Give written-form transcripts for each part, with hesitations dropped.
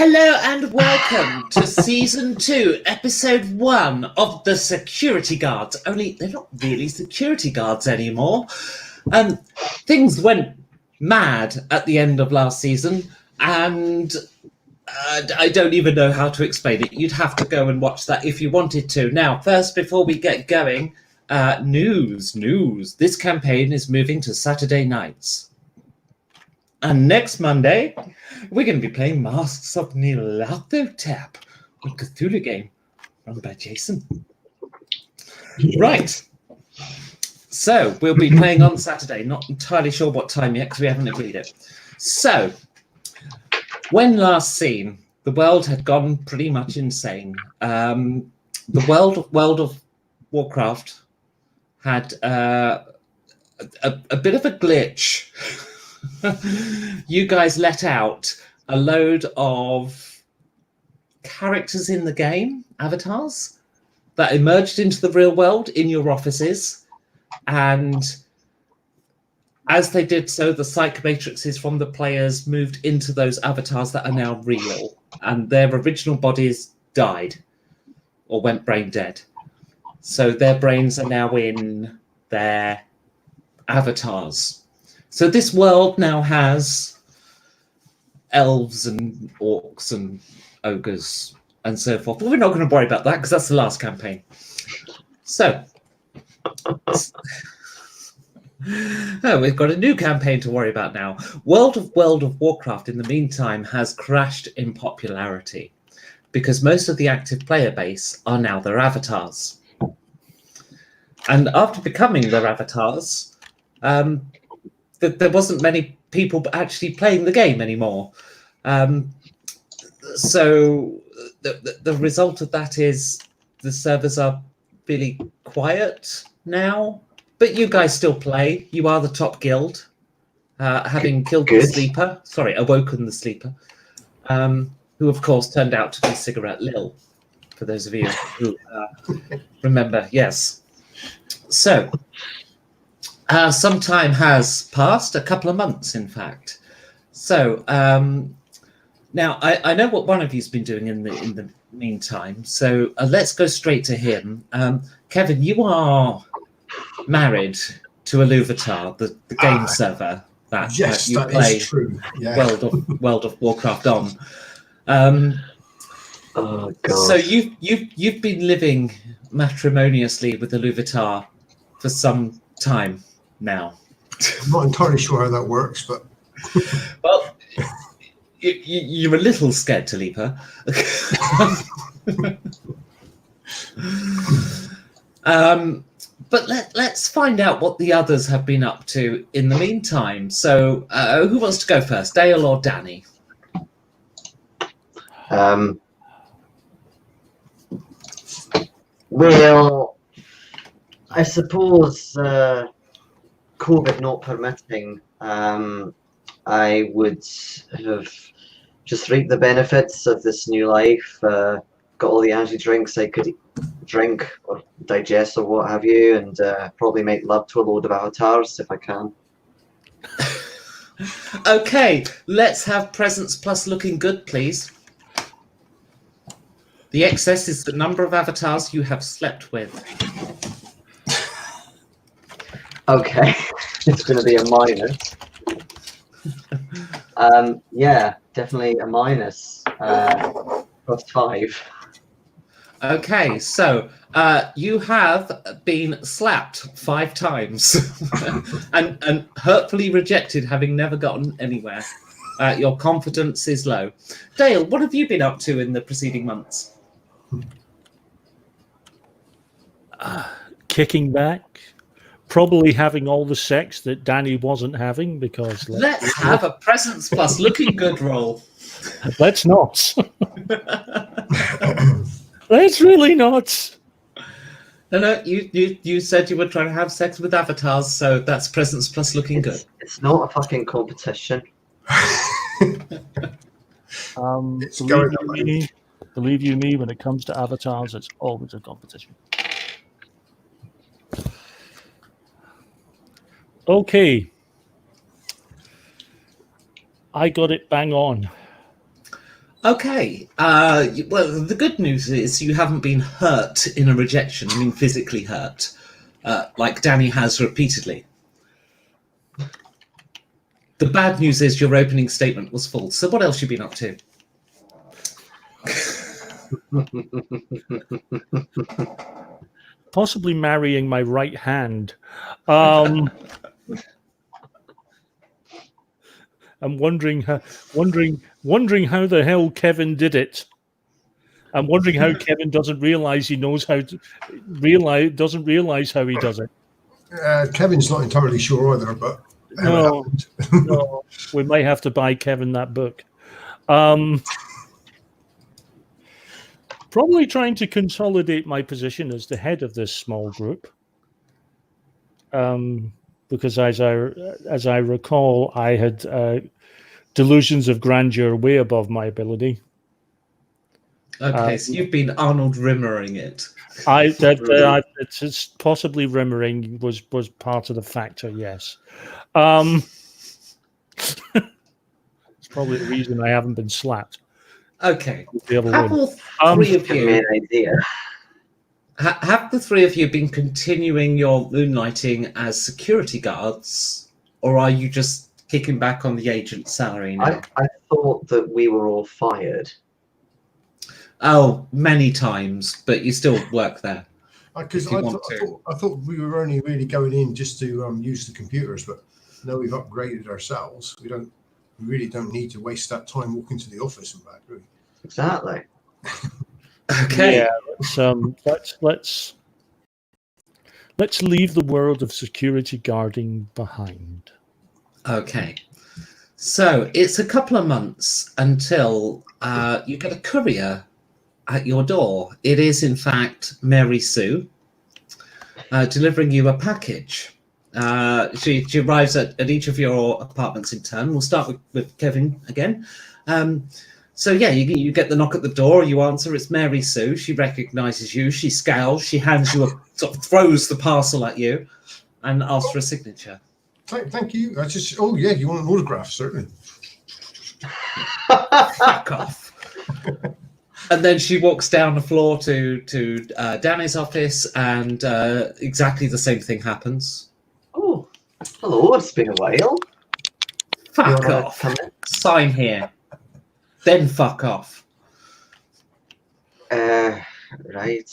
Hello and welcome to Season 2, Episode 1 of The Security Guards. Only they're not really security guards anymore. Things went mad at the end of last season, and I don't even know how to explain it. You'd have to go and watch that if you wanted to. Now, first, before we get going, news. This campaign is moving to Saturday nights. And next Monday, we're going to be playing Masks of Nyarlathotep, a Cthulhu game run by Jason. Right. So we'll be playing on Saturday. Not entirely sure what time yet because we haven't agreed it. So when last seen, the world had gone pretty much insane. The world of Warcraft had a bit of a glitch. You guys let out a load of characters in the game, avatars, that emerged into the real world in your offices. And as they did so, the psych matrices from the players moved into those avatars that are now real. And their original bodies died or went brain dead. So their brains are now in their avatars. So this world now has elves and orcs and ogres and so forth. But we're not going to worry about that because that's the last campaign. So, we've got a new campaign to worry about now. World of Warcraft, in the meantime, has crashed in popularity because most of the active player base are now their avatars. And after becoming their avatars, there wasn't many people actually playing the game anymore. So the result of that is the servers are really quiet now, but you guys still play. You are the top guild, having killed the sleeper. Sorry, awoken the sleeper, who of course turned out to be Cigarette Lil, for those of you who remember. Yes. So some time has passed, a couple of months, in fact. So now I know what one of you's been doing in the meantime. So let's go straight to him. Kevin, you are married to Iluvatar, the game server that you play is true. Yeah. World of Warcraft on. Oh God. So you've been living matrimoniously with Iluvatar for some time now. I'm not entirely sure how that works, but well, you're a little scared to leave her. But let's find out what the others have been up to in the meantime. So who wants to go first, Dale or Danny? Well, I suppose COVID not permitting, I would have just reaped the benefits of this new life, got all the energy drinks I could drink or digest or what have you, and probably make love to a load of avatars if I can. Okay, let's have presents plus looking good, please. The excess is the number of avatars you have slept with. Okay, it's going to be a minus. Yeah, definitely a minus. +5. Okay, so you have been slapped 5 times and hurtfully rejected, having never gotten anywhere. Your confidence is low. Dale, what have you been up to in the preceding months? Kicking back, probably having all the sex that Danny wasn't having, because let's have a presents plus looking good roll. Let's not. Let's really not. No, you said you were trying to have sex with avatars, so that's presents plus looking good. It's not a fucking competition. Believe you me, when it comes to avatars, it's always a competition. Okay. I got it bang on. Okay. Well, the good news is you haven't been hurt in a rejection. I mean, physically hurt, like Danny has repeatedly. The bad news is your opening statement was false. So what else you been up to? Possibly marrying my right hand. I'm wondering how the hell Kevin did it. I'm wondering how Kevin doesn't realize he knows how to doesn't realize how he does it. Kevin's not entirely sure either, but No, no, we might have to buy Kevin that book. Probably trying to consolidate my position as the head of this small group. Because as I recall, I had delusions of grandeur way above my ability. Okay, so you've been Arnold Rimmering it. It's possibly Rimmering was part of the factor. Yes, it's probably the reason I haven't been slapped. Okay, The other have way. all three of Give me you an idea. have the three of you been continuing your moonlighting as security guards, or are you just kicking back on the agent's salary now? I thought that we were all fired. Oh, many times, but you still work there. because If you I want thought we were only really going in just to use the computers, but now we've upgraded ourselves. We really don't need to waste that time walking to the office and back, do we? Exactly. Okay. Yeah, let's leave the world of security guarding behind. Okay. So it's a couple of months until you get a courier at your door. It is, in fact, Mary Sue delivering you a package. She arrives at each of your apartments in turn. We'll start with Kevin again. So yeah, you get the knock at the door. You answer. It's Mary Sue. She recognizes you. She scowls. She hands you throws the parcel at you, and asks for a signature. Thank you. Oh yeah, you want an autograph, certainly. Fuck off. And then she walks down the floor to Danny's office, and exactly the same thing happens. Oh, hello. It's been a while. Fuck You wanna off. come in? Sign here. Then fuck off. Right.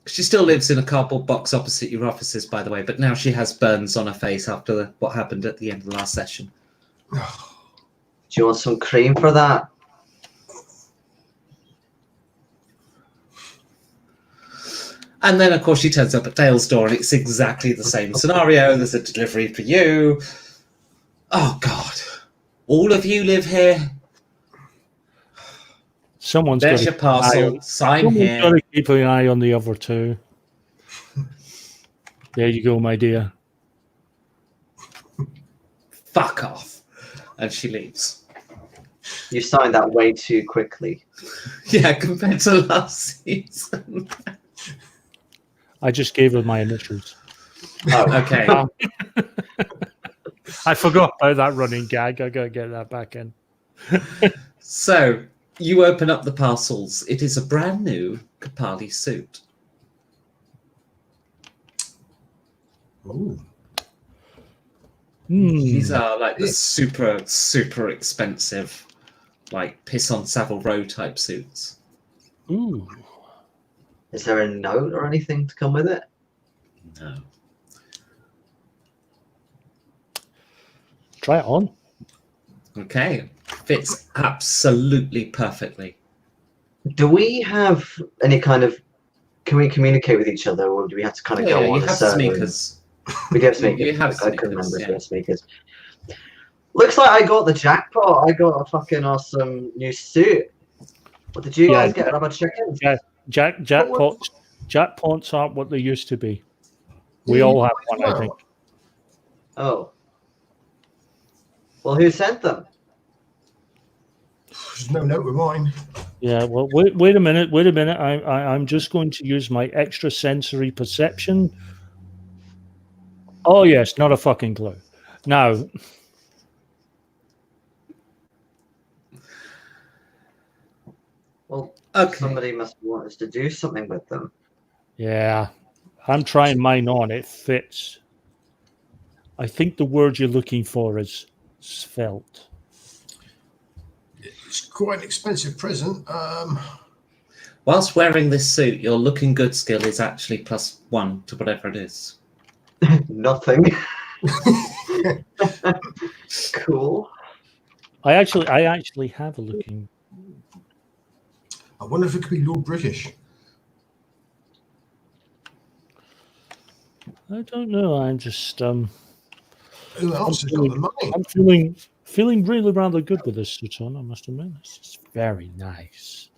She still lives in a cardboard box opposite your offices, by the way, but now she has burns on her face after what happened at the end of the last session. Do you want some cream for that? And then, of course, she turns up at Dale's door, and it's exactly the same scenario. There's a delivery for you. Oh, God. All of you live here. Someone's There's your parcel. Sign here. got to keep an eye on the other two. There you go, my dear. Fuck off. And she leaves. You signed that way too quickly. Yeah, compared to last season. I just gave her my initials. Oh, Okay. I forgot about that running gag. I gotta get that back in. So you open up the parcels. It is a brand new Capaldi suit. Oh, These are like the super, super expensive, like piss on Savile Row type suits. Ooh. is there a note or anything to come with it? No. Try it on. Okay. Fits absolutely perfectly. Do we have any kind of? Can we communicate with each other, or do we have to kind of Yeah, go you on a have server? sneakers. We do have sneakers. You have I couldn't sneakers, remember if yeah. we had sneakers. Looks like I got the jackpot. I got a fucking awesome new suit. What did you Yeah, guys get? Rubber chickens? Jackpots aren't what they used to be. We all have one, I think. Oh. Well, who sent them? there's no note with mine. Yeah, well, wait a minute. I'm just going to use my extra sensory perception. Oh yes, not a fucking clue. Now, Well, Okay. somebody must want us to do something with them. Yeah, I'm trying mine on. It fits. I think the word you're looking for is svelte. It's quite an expensive present. Whilst wearing this suit, your looking good skill is actually +1 to whatever it is. Nothing. Cool. I actually have a looking. I wonder if it could be Lord British. I don't know. I'm just Who else has got the money? I'm feeling really rather good with this suit on. I must admit, this is very nice.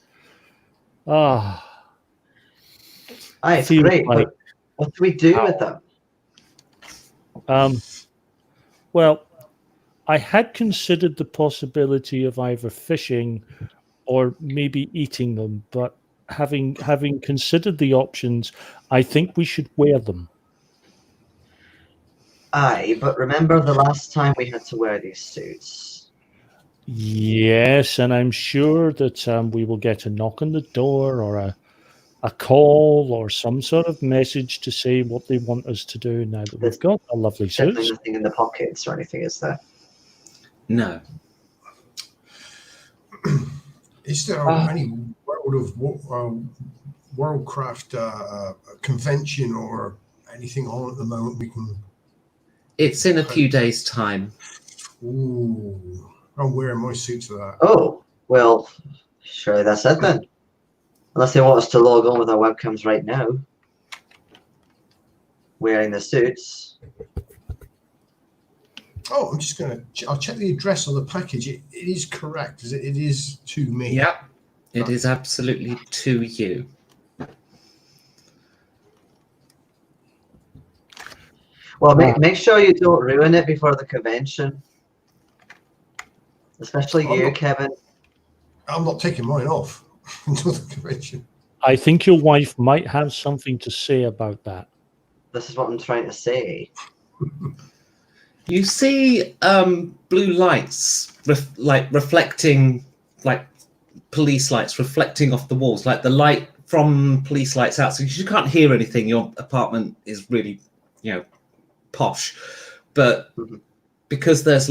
Ah, It's feels great, like- but what do we do with them? Well, I had considered the possibility of either fishing or maybe eating them, but having considered the options, I think we should wear them. Aye, but remember the last time we had to wear these suits? Yes, and I'm sure that we will get a knock on the door or a call or some sort of message to say what they want us to do now that we've got a lovely Definitely suits. nothing in the pockets or anything, is there? No. Is there any World of Worldcraft convention or anything on at the moment we can? It's in a few days' time. Ooh, I'm wearing my suit for that. Oh, well, surely that's it then. Unless they want us to log on with our webcams right now. Wearing the suits. Oh, I'm just gonna. I'll check the address on the package. It is correct. It is to me. Yep. It is absolutely to you. Well, make sure you don't ruin it before the convention. Especially you, Kevin. I'm not taking mine off until the convention. I think your wife might have something to say about that. This is what I'm trying to say. You see blue lights reflecting, like police lights reflecting off the walls, like the light from police lights out. So you can't hear anything. Your apartment is really, posh. But because there's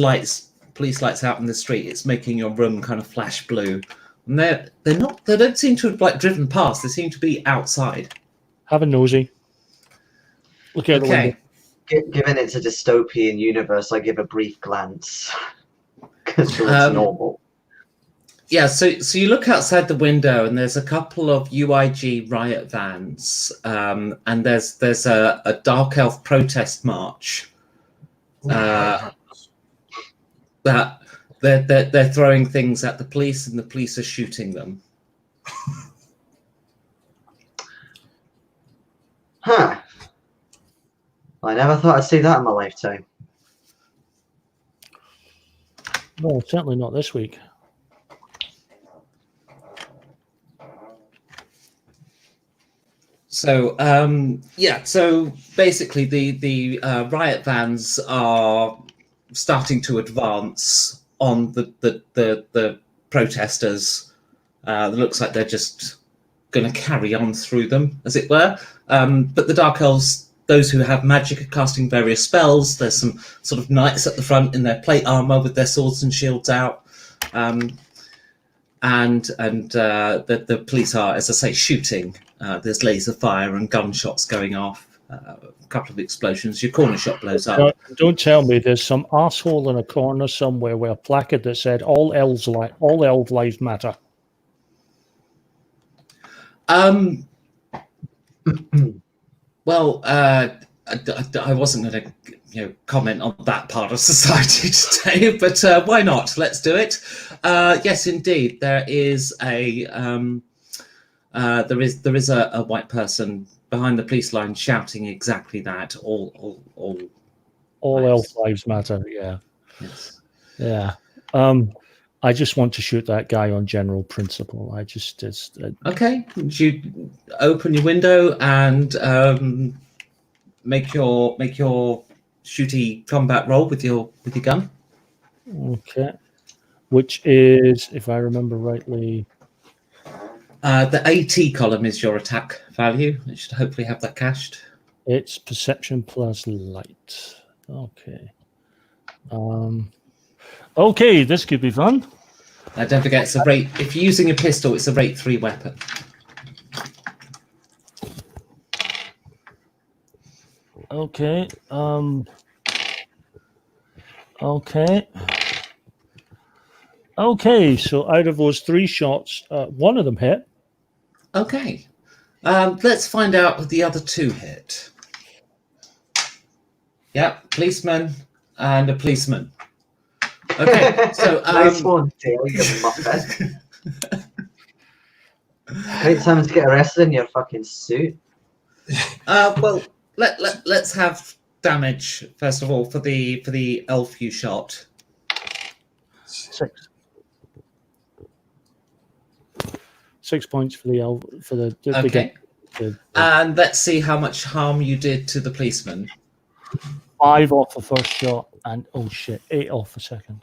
police lights out in the street, it's making your room kind of flash blue. And they don't seem to have driven past. They seem to be outside. Have a nosy. Look out the window. Given it's a dystopian universe, I give a brief glance because it's normal. Yeah, so you look outside the window and there's a couple of UIG riot vans, and there's a Dark Elf protest march. That they're throwing things at the police and the police are shooting them. Huh. I never thought I'd see that in my lifetime. No, certainly not this week. So so basically the riot vans are starting to advance on the protesters. It looks like they're just going to carry on through them, as it were. But the Dark Elves, those who have magic, are casting various spells. There's some sort of knights at the front in their plate armor with their swords and shields out. And the police are, as I say, shooting. There's laser fire and gunshots going off. A couple of explosions. Your corner shop blows up. Don't tell me there's some asshole in a corner somewhere with a placard that said "All elves lives matter." Well, I wasn't going to comment on that part of society today, but why not? Let's do it. Yes, indeed, there is a white person behind the police line shouting exactly that. All elf lives matter. Yeah, yes. Yeah. I just want to shoot that guy on general principle. Okay. Would you open your window and make your shooty combat roll with your gun? Okay. Which is, if I remember rightly, The AT column is your attack value. It should hopefully have that cached. It's perception plus light. Okay. Okay, this could be fun. Now, don't forget, it's a rate. If you're using a pistol, it's a rate 3 weapon. Okay. Okay. Okay, so out of those 3 shots, one of them hit. Okay. Let's find out what the other 2 hit. Yep, policeman and a policeman. Okay, so nice one, Dale, you muppet. Great time to get arrested in your fucking suit. well, let's have damage first of all for the elf you shot. 6. 6 points for the elf for the Okay. And let's see how much harm you did to the policeman. 5 off the first shot, and oh shit, 8 off the second.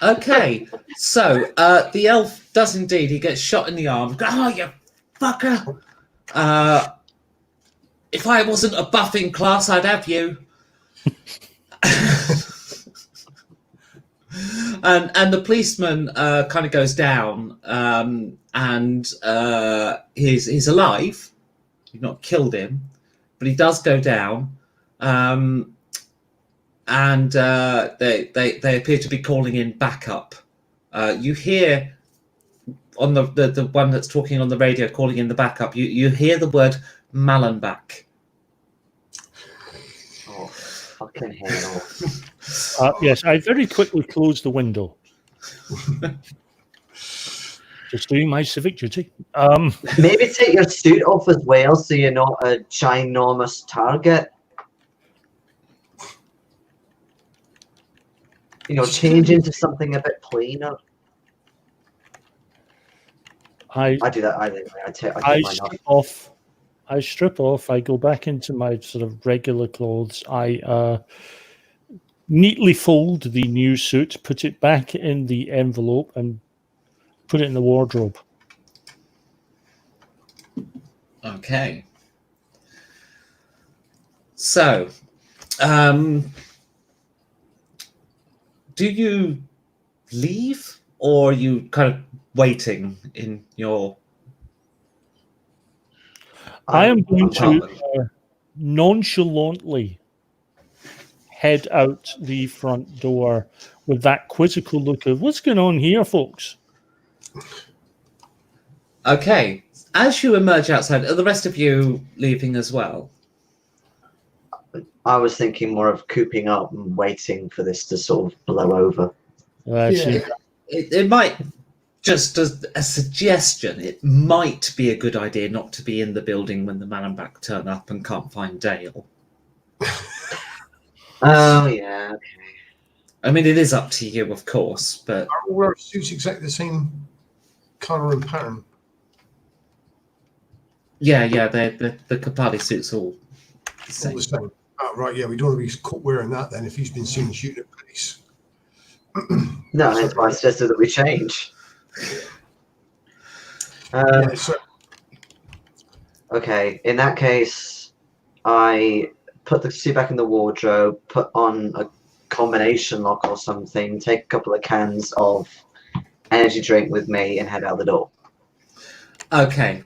Okay, so the elf does indeed. He gets shot in the arm. Oh, you fucker! If I wasn't a buffing class, I'd have you. and the policeman kind of goes down, and he's alive. You've not killed him, but he does go down. And they appear to be calling in backup. You hear on the one that's talking on the radio calling in the backup, you hear the word Mallenbach. Oh, fucking hell. Yes, I very quickly closed the window. Just doing my civic duty. Maybe take your suit off as well so you're not a ginormous target. You know, change into something a bit plainer. I do that. I take mine strip off. I strip off. I go back into my sort of regular clothes. I neatly fold the new suit, put it back in the envelope, and put it in the wardrobe. Okay. So, do you leave, or are you kind of waiting in your... I am going to nonchalantly head out the front door with that quizzical look of, what's going on here, folks? Okay. As you emerge outside, are the rest of you leaving as well? I was thinking more of cooping up and waiting for this to sort of blow over. It might, just as a suggestion, it might be a good idea not to be in the building when the Mallenbach turn up and can't find Dale. Oh, yeah, okay. I mean, it is up to you, of course, but... Are all our suits exactly the same colour and pattern? Yeah, the Capaldi suit's all the same. All the same. Oh, right, yeah, we don't want to be caught wearing that then if he's been seen shooting at police. No, that's why I suggested that we change. Okay, in that case, I put the suit back in the wardrobe, put on a combination lock or something, take a couple of cans of energy drink with me, and head out the door. Okay.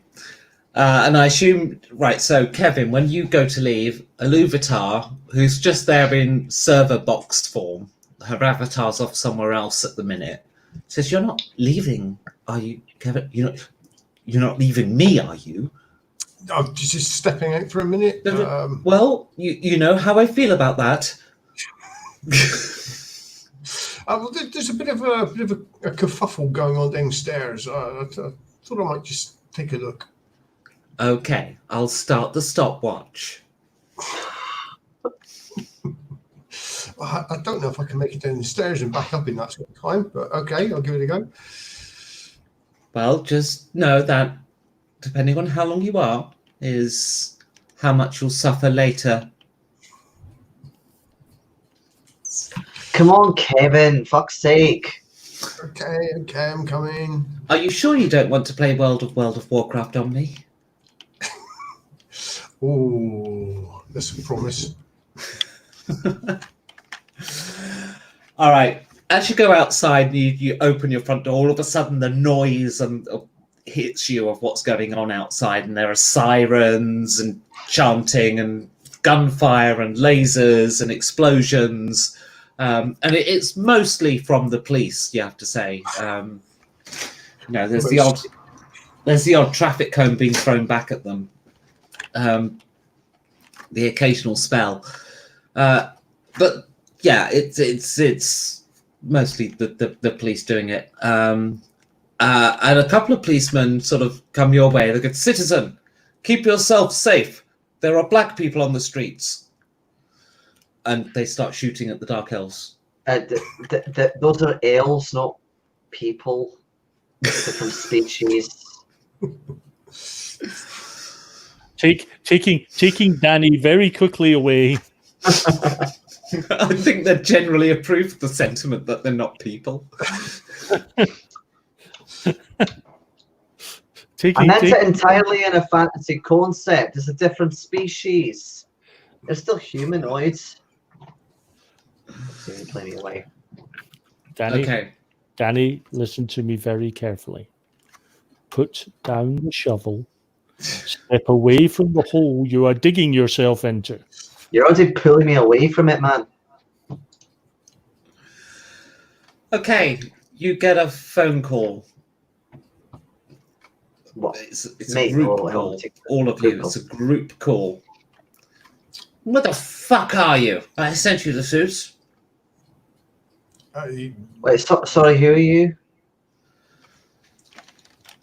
And I assume, right, so Kevin, when you go to leave, Aluvatar, who's just there in server boxed form, her avatar's off somewhere else at the minute, says, "You're not leaving, are you, Kevin? You're not leaving me, are you?" I'm just stepping out for a minute. Well, you know how I feel about that. Well, there's a bit of a kerfuffle going on downstairs. I thought I might just take a look. Okay, I'll start the stopwatch. I don't know if I can make it down the stairs and back up in that sort of time, but okay, I'll give it a go. Well, just know that depending on how long you are, is how much you'll suffer later. Come on, Kevin, fuck's sake. Okay, I'm coming. Are you sure you don't want to play World of Warcraft on me? Oh, that's a promise. All right. As you go outside, you open your front door. All of a sudden, the noise hits you of what's going on outside, and there are sirens and chanting and gunfire and lasers and explosions, and it's mostly from the police. You have to say, there's the odd traffic cone being thrown back at them, the occasional spell, but yeah, it's mostly the police doing it. And a couple of policemen sort of come your way. They go, "Citizen, keep yourself safe. There are black people on the streets." And they start shooting at the Dark Elves. Those are elves, not people. Different species. Taking Danny very quickly away. I think they generally approve the sentiment that they're not people. I meant it entirely in a fantasy concept. It's a different species. They're still humanoids. Play me away. Danny, listen to me very carefully. Put down the shovel. Step away from the hole you are digging yourself into. You're already pulling me away from it, man. Okay, you get a phone call. What? It's a group call. All of you. It's a group call. Where the fuck are you? I sent you the suits. Wait, sorry, who are you?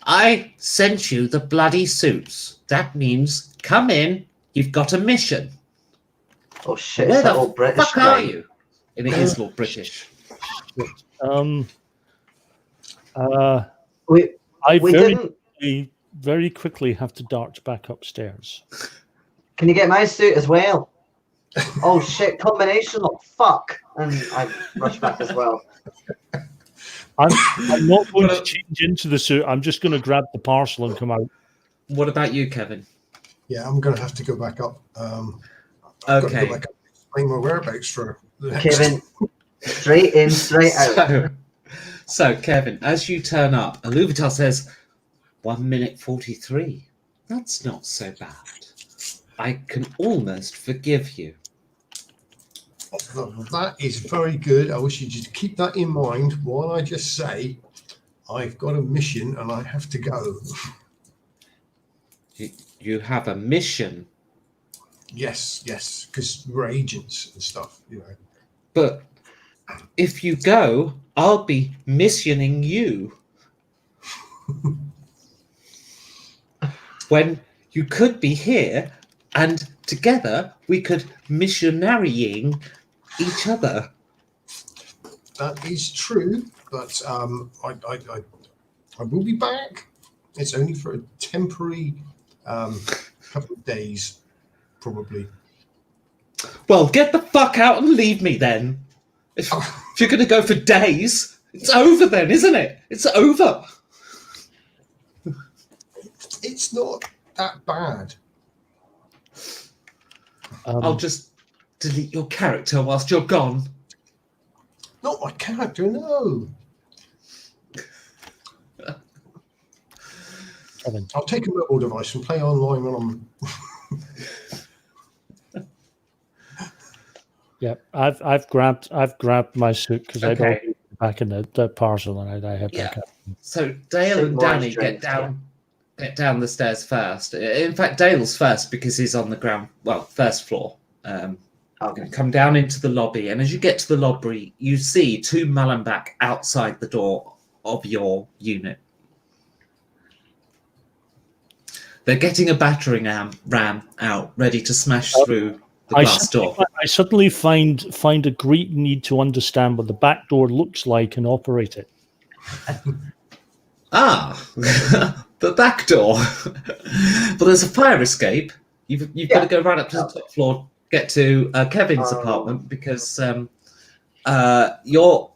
I sent you the bloody suits. That means come in. You've got a mission. Oh shit! Where is that the all British fuck are you? And it is all British. We very quickly have to dart back upstairs. Can you get my suit as well? Oh shit! Combination lock. Fuck! And I rush back as well. I'm not going to change into the suit. I'm just going to grab the parcel and come out. What about you, Kevin? Yeah, I'm going to have to go back up. Okay. Go back up and explain my whereabouts for the next. Kevin, straight in, straight out. So Kevin, as you turn up, Aluvitar says, 1 minute 43. That's not so bad. I can almost forgive you. That is very good. I wish you just keep that in mind while I just say I've got a mission and I have to go. You have a mission? Yes, because we're agents and stuff, But if you go, I'll be missioning you. When you could be here and together we could missionarying each other. That is true, but I will be back. It's only for a temporary couple of days, probably. Well, get the fuck out and leave me then. If you're going to go for days, it's over then, isn't it? It's over. It's not that bad. I'll just delete your character whilst you're gone. Not my character, no. Kevin. I'll take a mobile device and play online when I'm. Yeah, I've grabbed my suit because I don't back in the parcel and I head back up. So Dale and Danny get down the stairs first. In fact, Dale's first because he's on the ground. Well, first floor. Come down into the lobby, and as you get to the lobby, you see two Mullenback outside the door of your unit. They're getting a battering ram out, ready to smash through the glass door. I suddenly find a great need to understand what the back door looks like and operate it. The back door. But there's a fire escape. You've got to go right up to the top floor, get to Kevin's apartment because your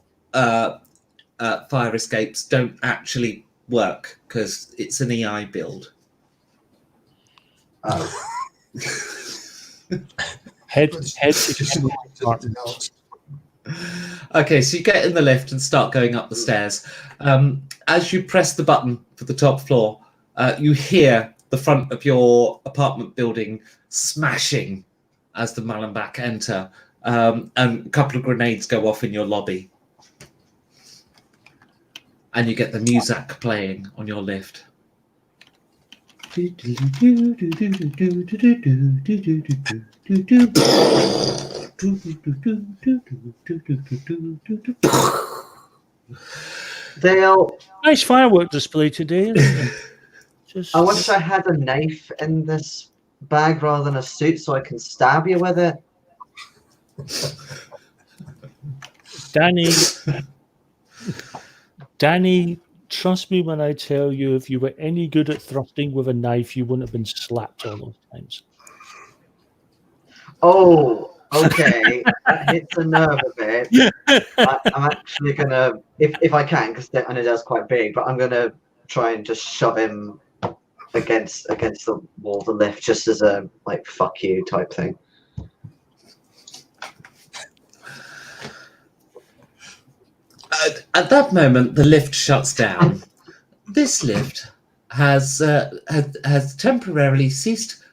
fire escapes don't actually work because it's an EI build. Head Just to something else. Okay, so you get in the lift and start going up the stairs. As you press the button for the top floor, you hear the front of your apartment building smashing as the Mallenbach enter, and a couple of grenades go off in your lobby. And you get the music playing on your lift. Dale, Nice firework display today, isn't it? Just, I wish I had a knife in this bag rather than a suit so I can stab you with it. Danny, trust me when I tell you, if you were any good at thrusting with a knife, you wouldn't have been slapped all those times. Oh, okay. That hits a nerve a bit. I'm actually gonna, if I can, because I know that's quite big, but I'm gonna try and just shove him against the wall of the lift, just as a like fuck you type thing. At that moment, the lift shuts down. This lift has temporarily ceased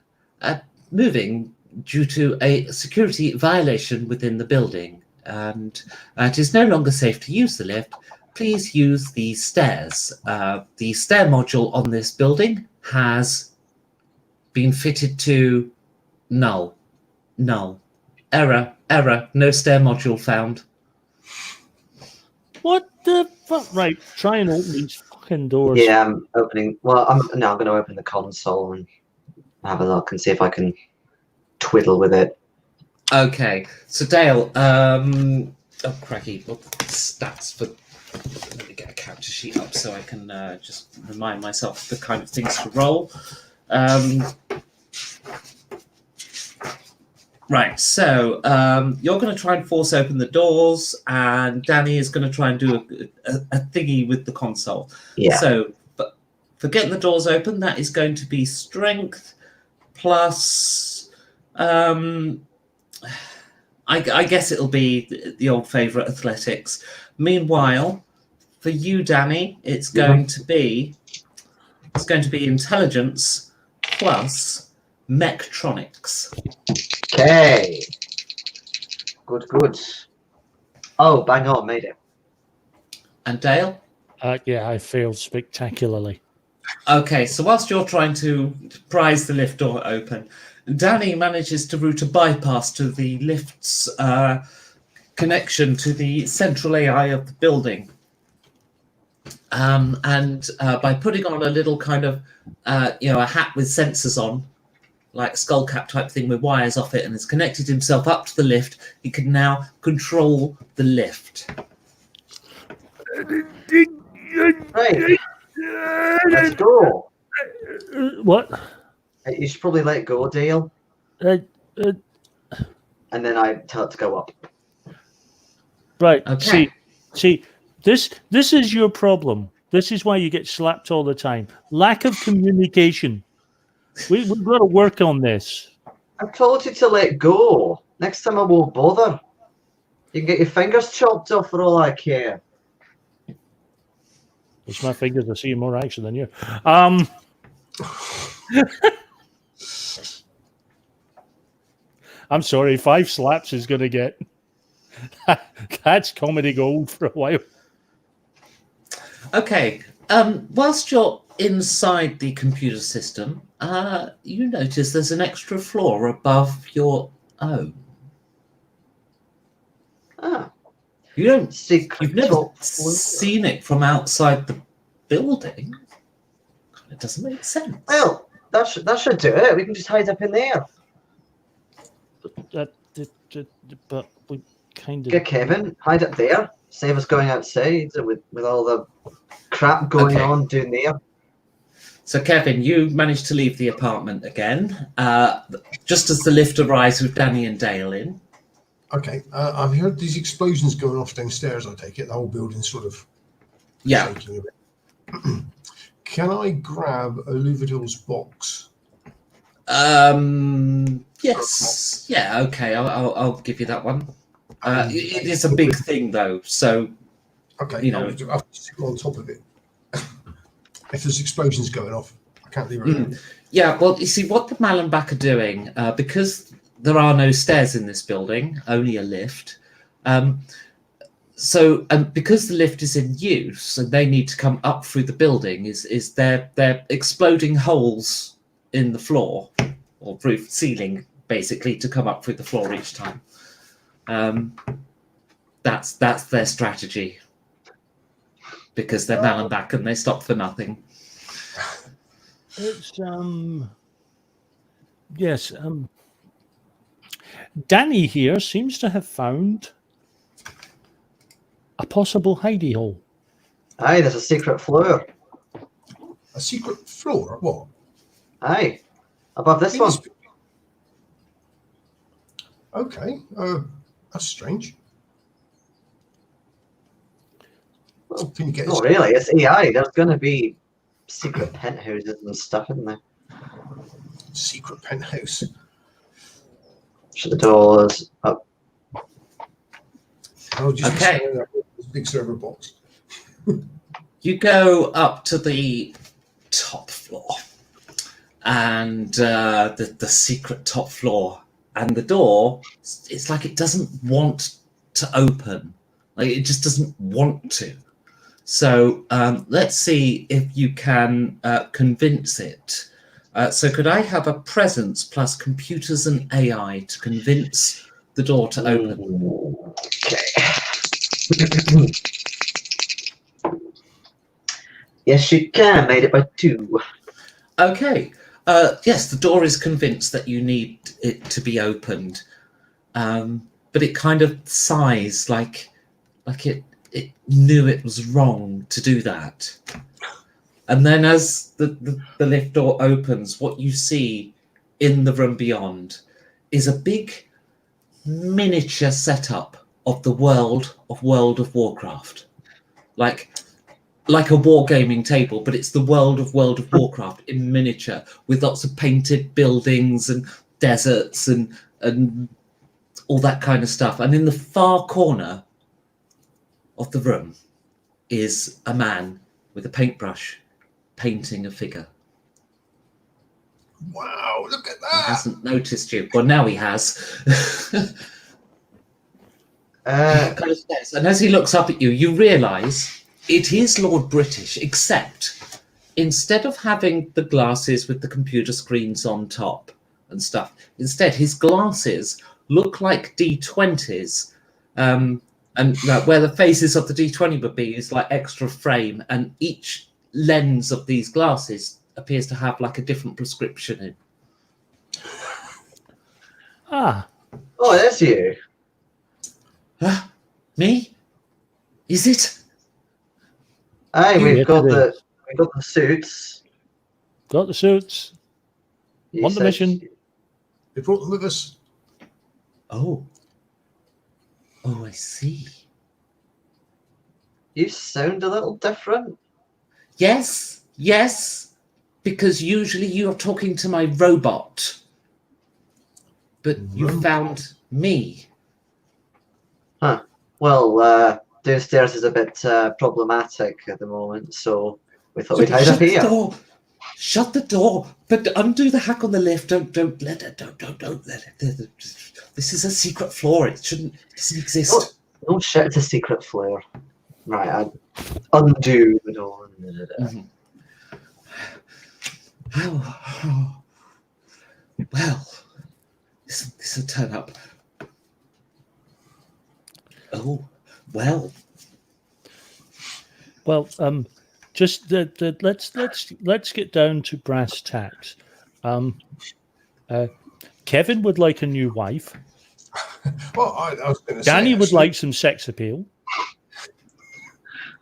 moving due to a security violation within the building, and it is no longer safe to use the lift. Please use the stairs. The stair module on this building has been fitted to null. Error, no stair module found. What the fuck? Right, try and open these fucking doors. Yeah, I'm opening. Well, I'm going to open the console and have a look and see if I can twiddle with it. Okay, so Dale, oh crikey, what the stats for? Let me get a character sheet up so I can just remind myself the kind of things to roll. Right, so you're going to try and force open the doors, and Danny is going to try and do a thingy with the console. Yeah. So, but for getting the doors open, that is going to be strength plus. I guess it'll be the old favourite athletics. Meanwhile, for you, Danny, it's going to be intelligence plus mechtronics. Okay. Good. Oh, bang on, made it. And Dale? Yeah, I failed spectacularly. Okay, so whilst you're trying to prise the lift door open, Danny manages to route a bypass to the lift's connection to the central AI of the building. And by putting on a little kind of, a hat with sensors on, like a skull cap type thing with wires off it, and has connected himself up to the lift, he can now control the lift. Right. Let's go. What? You should probably let go, Dale. And then I tell it to go up. Right. Okay. See, this is your problem. This is why you get slapped all the time. Lack of communication. We've got to work on this. I told you to let go. Next time I won't bother. You can get your fingers chopped off for all I care. It's my fingers are seeing more action than you. I'm sorry, 5 slaps is going to get... That's comedy gold for a while. Okay, whilst you're inside the computer system, you notice there's an extra floor above your own. Ah. You've never seen it from outside the building. It doesn't make sense. Well, that should do it. We can just hide up in there. But we kind of... Get Kevin, hide up there. Save us going outside with all the crap going on down there. So, Kevin, you managed to leave the apartment again, just as the lift arrives with Danny and Dale in. Okay, I've heard these explosions going off downstairs, I take it. The whole building's sort of Yeah. shaking a bit. Can I grab a Louverture's box? Yes. Yeah. Okay. I'll give you that one. It is a big thing though, so Okay, you know. I'll have to sit on top of it. If there's explosions going off, I can't leave it alone. Yeah, well, you see, what the Mallenbach are doing, because there are no stairs in this building, only a lift. Because the lift is in use and they need to come up through the building, is they're exploding holes in the floor or roof ceiling, basically, to come up through the floor each time. That's their strategy. Because they're Mallenbach and they stop for nothing. It's yes. Danny here seems to have found a possible hidey hole. Aye, there's a secret floor. A secret floor? What? Aye, above this one. Okay, that's strange. Well, Can you get not this? really. It's AI. There's going to be secret penthouses and stuff in there. Secret penthouse. Shut the doors up. I'll just Okay. this big server box. You go up to the top floor, and the secret top floor, and the door. It's like it doesn't want to open. Like it just doesn't want to. So let's see if you can convince it. So could I have a presence plus computers and AI to convince the door to open? Okay. Yes, you can. Made it by 2. Okay. Yes, the door is convinced that you need it to be opened, but it kind of sighs like it knew it was wrong to do that. And then as the lift door opens, what you see in the room beyond is a big miniature setup of the World of Warcraft. Like a wargaming table, but it's the World of Warcraft in miniature with lots of painted buildings and deserts and all that kind of stuff. And in the far corner of the room is a man with a paintbrush painting a figure. Wow, look at He that! hasn't noticed you. Well, now he has. And as he looks up at you, you realise it is Lord British, except instead of having the glasses with the computer screens on top and stuff, instead his glasses look like D20s. And where the faces of the D20 would be is like extra frame, and each lens of these glasses appears to have like a different prescription in. Ah, Oh, that's you. Me? Is it? Aye, You we've get got it the suits. got the suits. You On the said mission. They brought them with us. Oh, I see. You sound a little different. Yes, because usually you're talking to my robot, but you Robot? found me. Huh. Well, downstairs is a bit problematic at the moment, so we thought we'd hide up Shut the here. door. Shut the door. But undo the hack on the lift. Don't let it. Don't let it. This is a secret floor. It doesn't exist. Oh shit, it's a secret floor. Right, I'd undo the door. Mhm. Oh, well, this will turn up. Oh, well. Well, just let's get down to brass tacks. Kevin would like a new wife. Well, I was going to say. Danny would actually, like some sex appeal.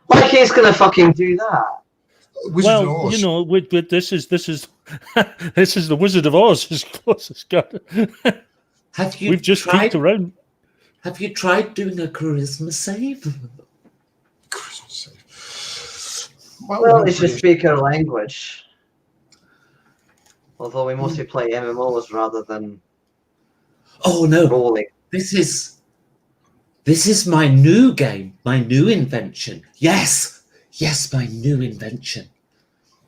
Like he's gonna fucking do that. Wizard of Well, Oz. you know, with this is this is the Wizard of Oz as close as got. Have you We've just tried? peeked around. Have you tried doing a charisma save? Christmas sake. Well, it's just speak our language. Although we mostly play MMOs rather than Oh no, rolling. this is my new game, my new invention. Yes, my new invention.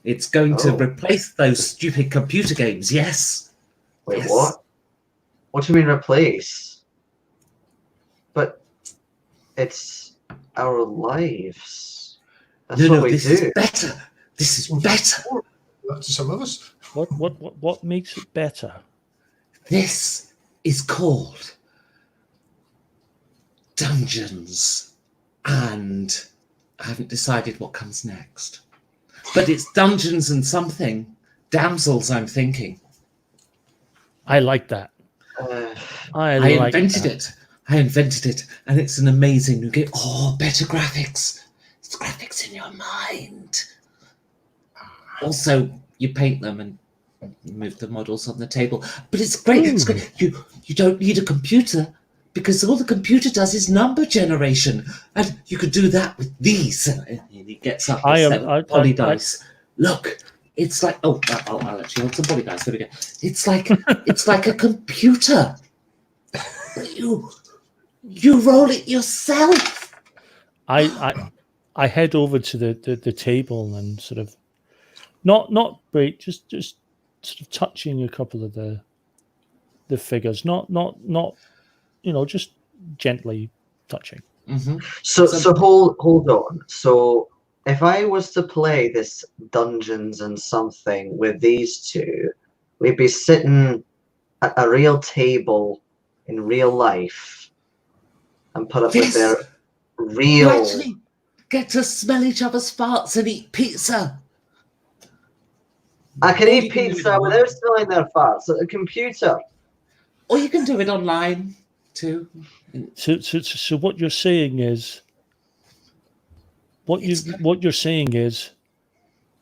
It's going to replace those stupid computer games. Yes. Wait, Yes. what? What do you mean replace? But it's our lives. That's what we This do. is better. This is better. To some of us. What makes it better? This is called Dungeons, and I haven't decided what comes next. But it's Dungeons and something. Damsels, I'm thinking. I like that. I invented it. I invented it, and it's an amazing new game. Oh, better graphics. It's graphics in your mind. Also, you paint them and move the models on the table. But it's great. It's great. You don't need a computer because all the computer does is number generation, and you could do that with these. And he gets up with 7 poly dice. Look, it's like I'll actually hold some poly dice. There we go. It's like a computer. You roll it yourself. I head over to the table and sort of not break, just sort of touching a couple of the figures, not just gently touching. Mm-hmm. So hold on. So if I was to play this Dungeons and something with these two, we'd be sitting at a real table in real life and put up with their real. You actually get to smell each other's farts and eat pizza. I can eat pizza without smelling their farts at a computer. Or you can do it online too. So what you're saying is, what you're saying is,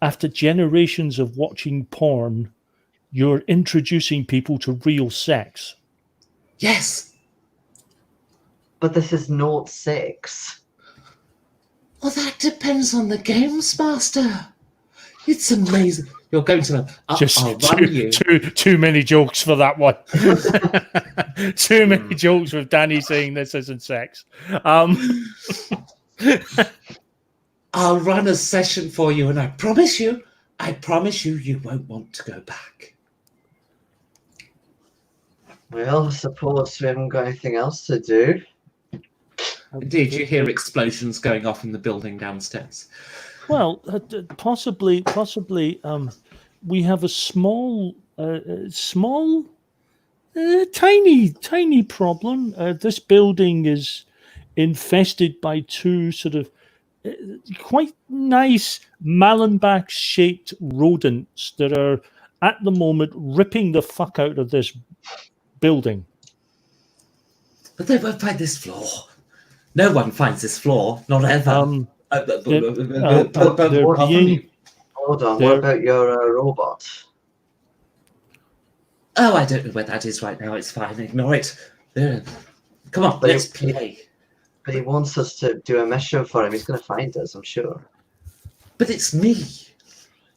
after generations of watching porn, you're introducing people to real sex. Yes. But this is not sex. Well, that depends on the games master. It's amazing. You're going to. I'll run you. Too many jokes for that one. Too many jokes with Danny saying this isn't sex. I'll run a session for you, and I promise you, you won't want to go back. Well, I suppose we haven't got anything else to do. Indeed, you hear explosions going off in the building downstairs. Well, possibly, we have a small, tiny problem. This building is infested by two sort of quite nice Mallenbach-shaped rodents that are at the moment ripping the fuck out of this building. But they won't find this floor. No one finds this floor, not ever. Hold on, what about your robot? Oh, I don't know where that is right now. It's fine. Ignore it. Come on, let's play. But he wants us to do a mission for him. He's going to find us, I'm sure. But it's me.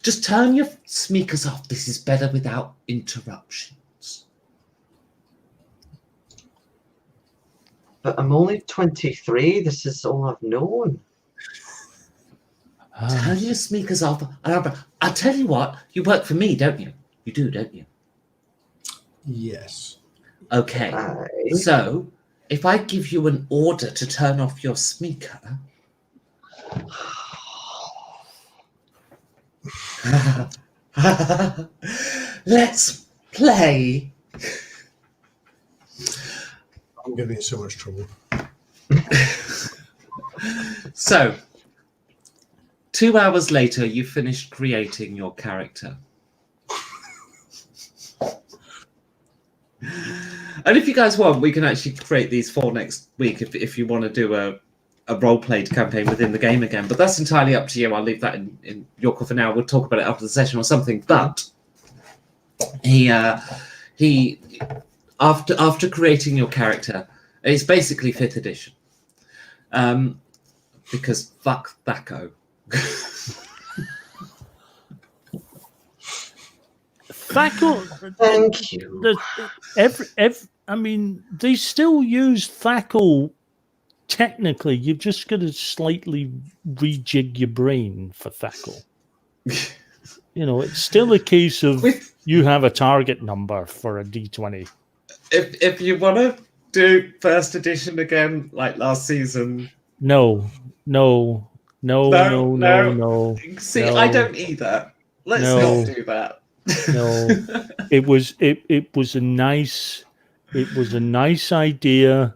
Just turn your speakers off. This is better without interruptions. But I'm only 23. This is all I've known. Turn your speakers off. I'll tell you what. You work for me, don't you? You do, don't you? Yes. Okay. So, if I give you an order to turn off your speaker... Let's play. I'm going to be in so much trouble. So, 2 hours later, you finished creating your character. And if you guys want, we can actually create these for next week if you want to do a role-played campaign within the game again. But that's entirely up to you. I'll leave that in your court for now. We'll talk about it after the session or something. But he after creating your character, it's basically 5th edition. Because fuck Thaco. Thackle. Thank you. I mean, they still use Thackle. Technically, you've just got to slightly rejig your brain for Thackle. It's still a case of you have a target number for a D20. If you want to do first edition again, like last season, No. See, I don't either. Let's not do that. No, it was a nice idea.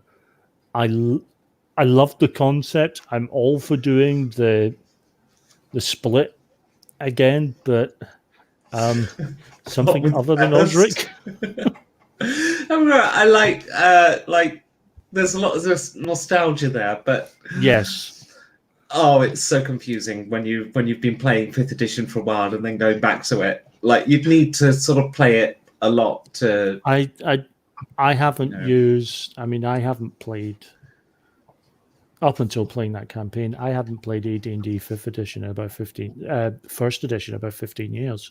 I loved the concept. I'm all for doing the split again, but something other than Osric. I like. There's a lot of nostalgia there, but yes. Oh, it's so confusing when you've been playing 5th edition for a while and then going back to it. Like you'd need to sort of play it a lot to. I haven't used. I mean, I haven't played up until playing that campaign. I haven't played AD&D 5th edition in about 1st edition about 15 years.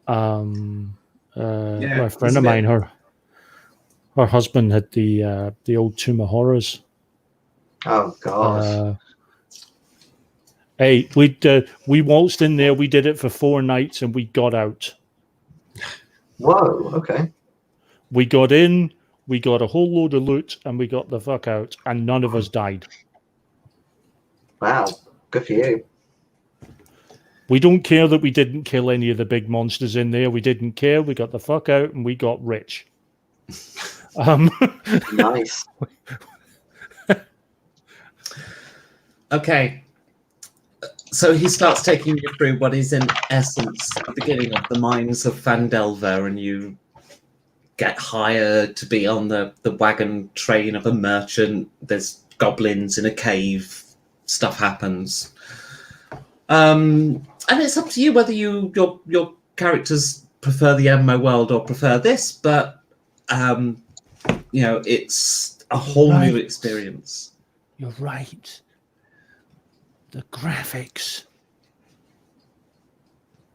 A friend of mine, her husband had the old Tomb of Horrors. Oh God. Hey, we waltzed in there. We did it for 4 nights, and we got out. Whoa! Okay. We got in, we got a whole load of loot, and we got the fuck out, and none of us died. Wow! Good for you. We don't care that we didn't kill any of the big monsters in there. We didn't care. We got the fuck out, and we got rich. Nice. Okay. So he starts taking you through what is in essence the beginning of the mines of Phandelver, and you get hired to be on the wagon train of a merchant. There's goblins in a cave. Stuff happens. And it's up to you whether your characters prefer the MMO world or prefer this, but it's a whole new experience. You're right. The graphics.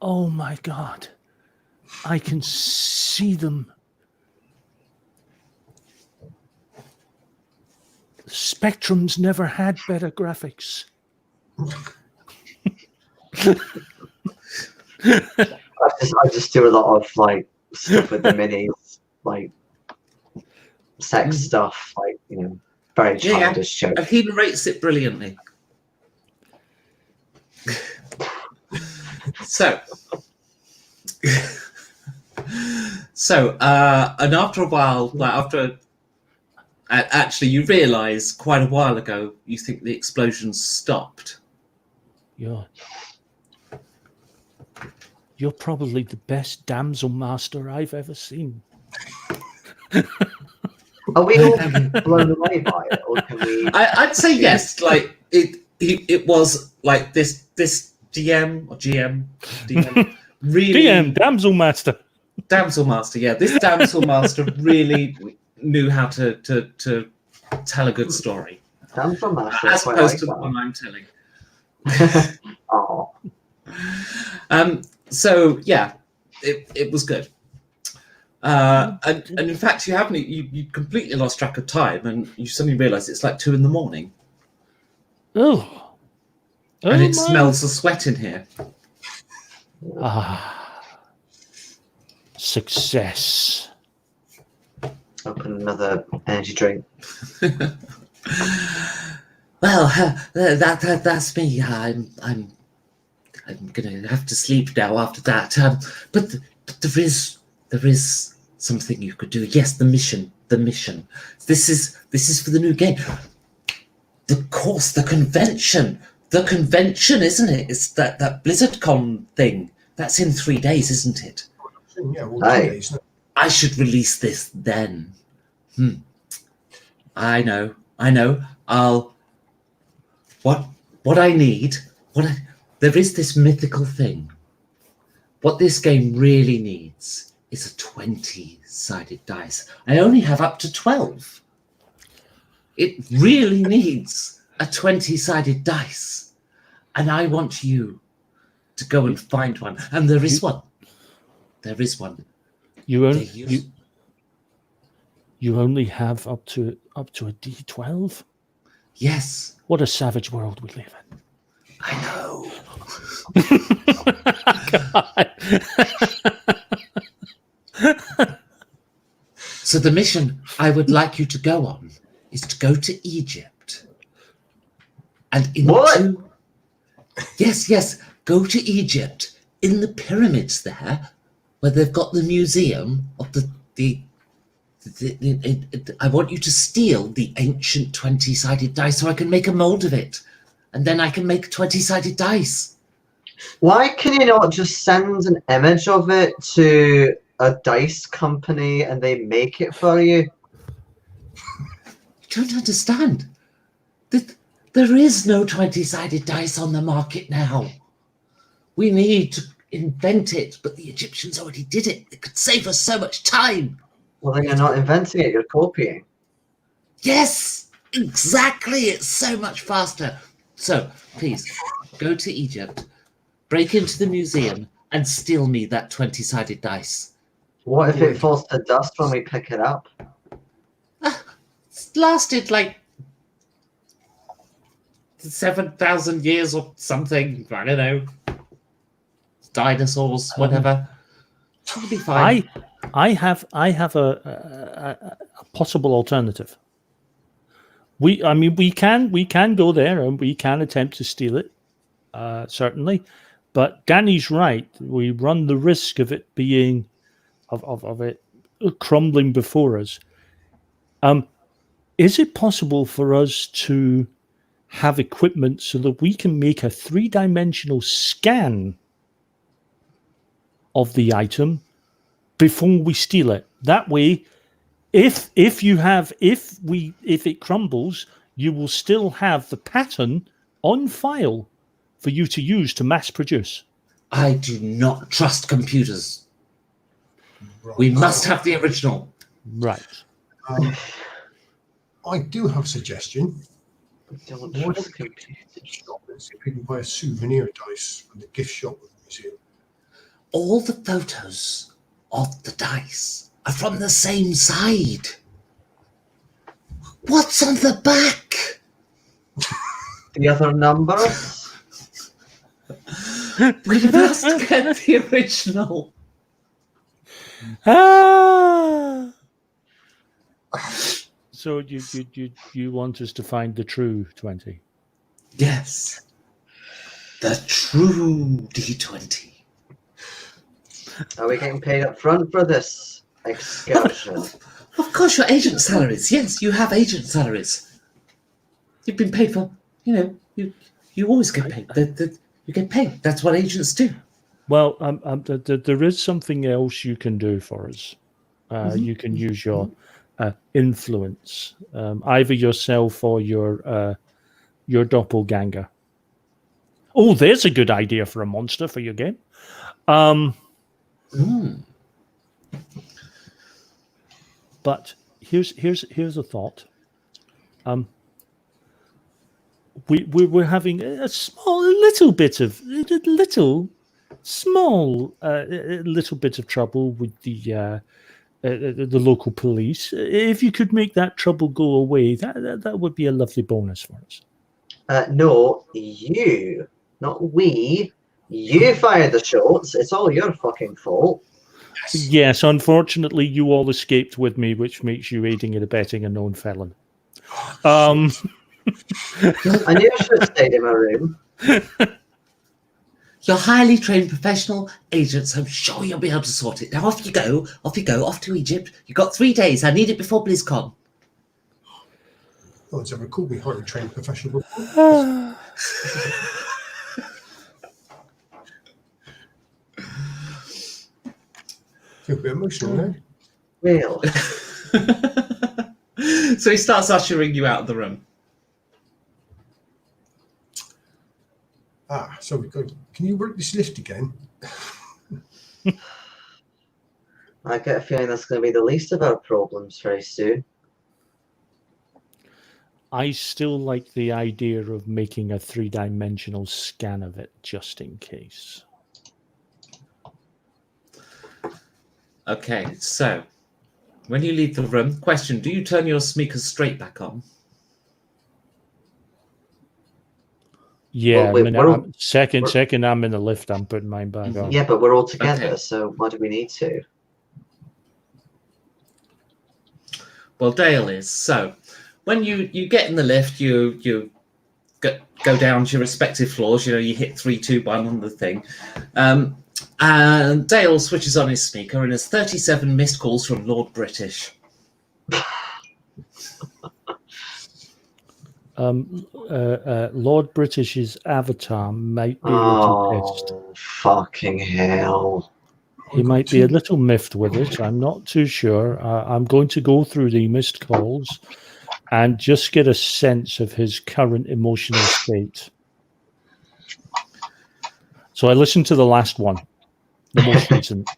Oh my God. I can see them. Spectrum's never had better graphics. I just do a lot of like stuff with the minis, like sex stuff, like very childish jokes. And he narrates it brilliantly. So, and after a while, actually, you realise quite a while ago, you think the explosion stopped. You're probably the best damsel master I've ever seen. Are we all blown away by it, or can we? I'd say yes. Like it was like this DM or GM really DM damsel master. Damsel master, yeah. This damsel master really knew how to tell a good story. Damsel master, as opposed to the one I'm telling. Oh. So yeah, it was good. And in fact, you completely lost track of time, and you suddenly realise it's like 2 a.m. And it smells of sweat in here. Success. Open another energy drink. Well, that's me. I'm gonna have to sleep now after that. But there is something you could do. Yes, the mission. This is for the new game. The convention. The convention, isn't it? It's that BlizzardCon thing. That's in 3 days, isn't it? Yeah, well, 2 days. I should release this then. I know. What I need. There is this mythical thing. What this game really needs is a 20-sided dice. I only have up to 12. It really needs a 20-sided dice, and I want you to go and find one. And there is one. There is one. You They only use- you only have up to a D12. Yes, What a savage world we live in. I know. So the mission I would like you to go on is to go to Egypt. And into... What? Yes, go to Egypt. In the pyramids there, where they've got the museum of I want you to steal the ancient 20-sided dice so I can make a mold of it. And then I can make 20-sided dice. Why can you not just send an image of it to a dice company and they make it for you? You don't understand. There is no 20-sided dice on the market now. We need to invent it, but the Egyptians already did it. It could save us so much time. Well, then you're not inventing it, you're copying. Yes, exactly. It's so much faster. So, please, go to Egypt, break into the museum, and steal me that 20-sided dice. What if it falls to dust when we pick it up? It's lasted like 7,000 years or something. I don't know. Dinosaurs, whatever. It'll be fine. I have a possible alternative. We can go there and we can attempt to steal it, certainly. But Danny's right. We run the risk of it being of it crumbling before us. Is it possible for us to have equipment so that we can make a 3-dimensional scan of the item before we steal it? That way, if it crumbles, you will still have the pattern on file for you to use to mass produce. I do not trust computers. Right. We must have the original. Right. I do have a suggestion. Don't Why don't trust we go to computers. the shop and see if we can buy a souvenir dice from the gift shop of the museum? All the photos of the dice are from the same side. What's on the back? The other numbers? We must get the original. Ah. So you want us to find the true 20? Yes. The true D20. Are we getting paid up front for this excursion? Of course, your agent salaries. Yes, you have agent salaries. You've been paid for, you always get paid. You get paid. That's what agents do. Well, there is something else you can do for us. You can use your influence, either yourself or your doppelganger. Oh, there's a good idea for a monster for your game. But here's a thought. We're having a little bit of trouble with the local police. If you could make that trouble go away, that would be a lovely bonus for us. No, you, not we. You fired the shots. It's all your fucking fault. Yes, unfortunately, you all escaped with me, which makes you aiding and abetting a known felon. I knew I should have stayed in my room. You're highly trained professional agents. I'm sure you'll be able to sort it. Now off you go, off to Egypt. You've got 3 days. I need it before BlizzCon. No one's ever called me highly trained professional before. Feel a bit emotional now. Well, So he starts ushering you out of the room. So we go. Can you work this lift again? I get a feeling that's going to be the least of our problems very soon. I still like the idea of making a 3-dimensional scan of it, just in case. Okay, so when you leave the room, question: do you turn your sneakers straight back on? Yeah, Well, I mean, second, I'm in the lift. I'm putting mine back on. Yeah, but we're all together, Okay. so why do we need to? Well, Dale is. So when you get in the lift, you go down to your respective floors. You know, you hit 3, 2, 1 on the thing. And Dale switches on his speaker and has 37 missed calls from Lord British. Lord British's avatar might be a little pissed. Oh, fucking hell. He might be a little miffed with it. I'm not too sure. I'm going to go through the missed calls and just get a sense of his current emotional state. So I listened to the last one, the most recent.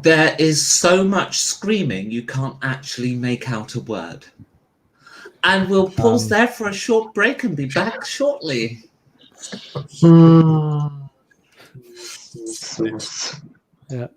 There is so much screaming you can't actually make out a word. And we'll pause there for a short break and be back shortly. Yeah.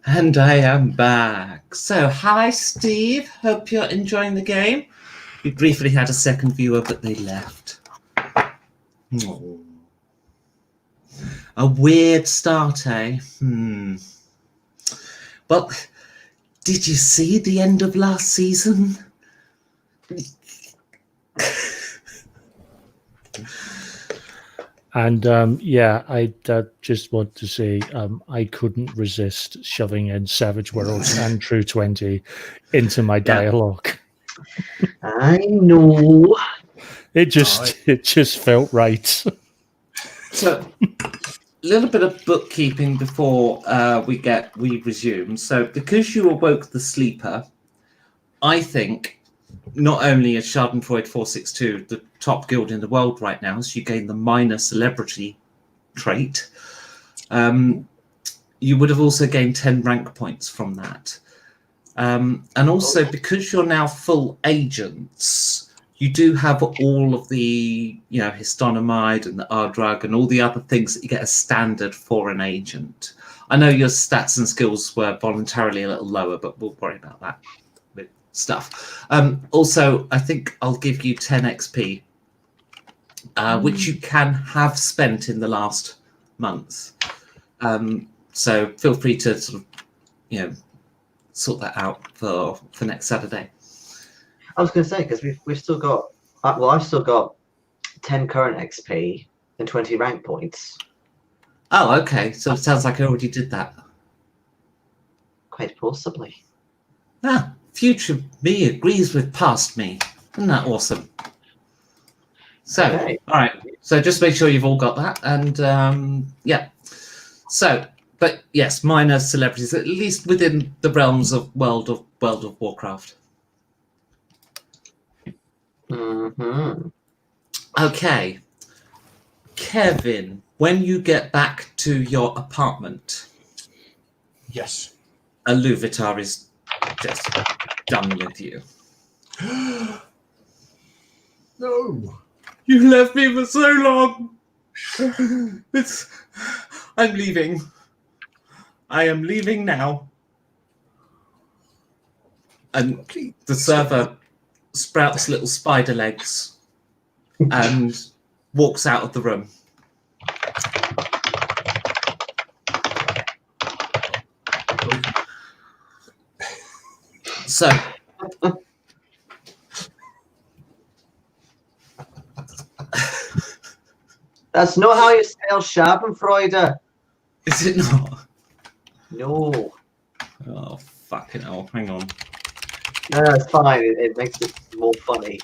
And I am back. So, hi, Steve. Hope you're enjoying the game. We briefly had a second viewer, but they left. Oh. A weird start, eh? Well, did you see the end of last season? And I just want to say I couldn't resist shoving in Savage Worlds and True 20 into my dialogue. I know. It just felt right. So, a little bit of bookkeeping before we resume. So, because you awoke the sleeper, I think not only is Schadenfreude 462 the top guild in the world right now, so you gain the minor celebrity trait, you would have also gained 10 rank points from that. And also, because you're now full agents, you do have all of the, histonomide and the R-drug and all the other things that you get as standard for an agent. I know your stats and skills were voluntarily a little lower, but we'll worry about that with stuff. Also, I think I'll give you 10 XP, which you can have spent in the last month. So feel free to sort of, sort that out for next Saturday. I was going to say, because we've still got, I've still got 10 current XP and 20 rank points. Oh, okay. So it sounds like I already did that. Quite possibly. Ah, future me agrees with past me. Isn't that awesome? So, Okay. all right. So just make sure you've all got that. And yeah. So, but yes, minor celebrities, at least within the realms of World of Warcraft. Mm-hmm. Okay. Kevin, when you get back to your apartment, Yes. a Luvitar is just done with you. No. You left me for so long. I'm leaving. I am leaving now. And the server sprouts little spider legs and walks out of the room. So, That's not how you spell Schadenfreude. is it not? No. Oh, fucking hell. Hang on. No, it's fine. It makes it more funny.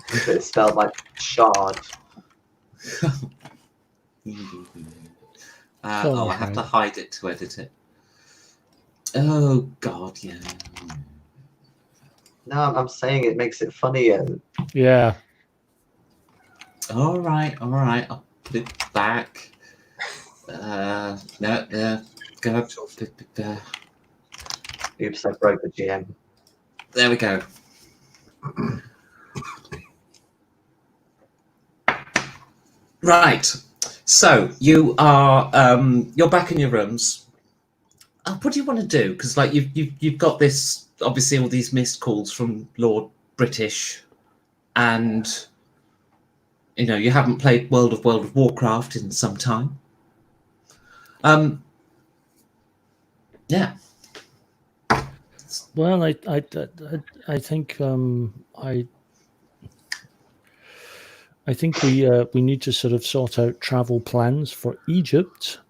If it's spelled like shard. I have to hide it to edit it. Oh, God, yeah. No, I'm saying it makes it funnier. Yeah. All right. I'll put it back. No, there. Go. Oops, I broke the GM. There we go. Right. So you are you're back in your rooms. What do you want to do? Because like you've got this, obviously all these missed calls from Lord British, and you haven't played World of Warcraft in some time. Yeah. Well, I think I think we need to sort of sort out travel plans for Egypt.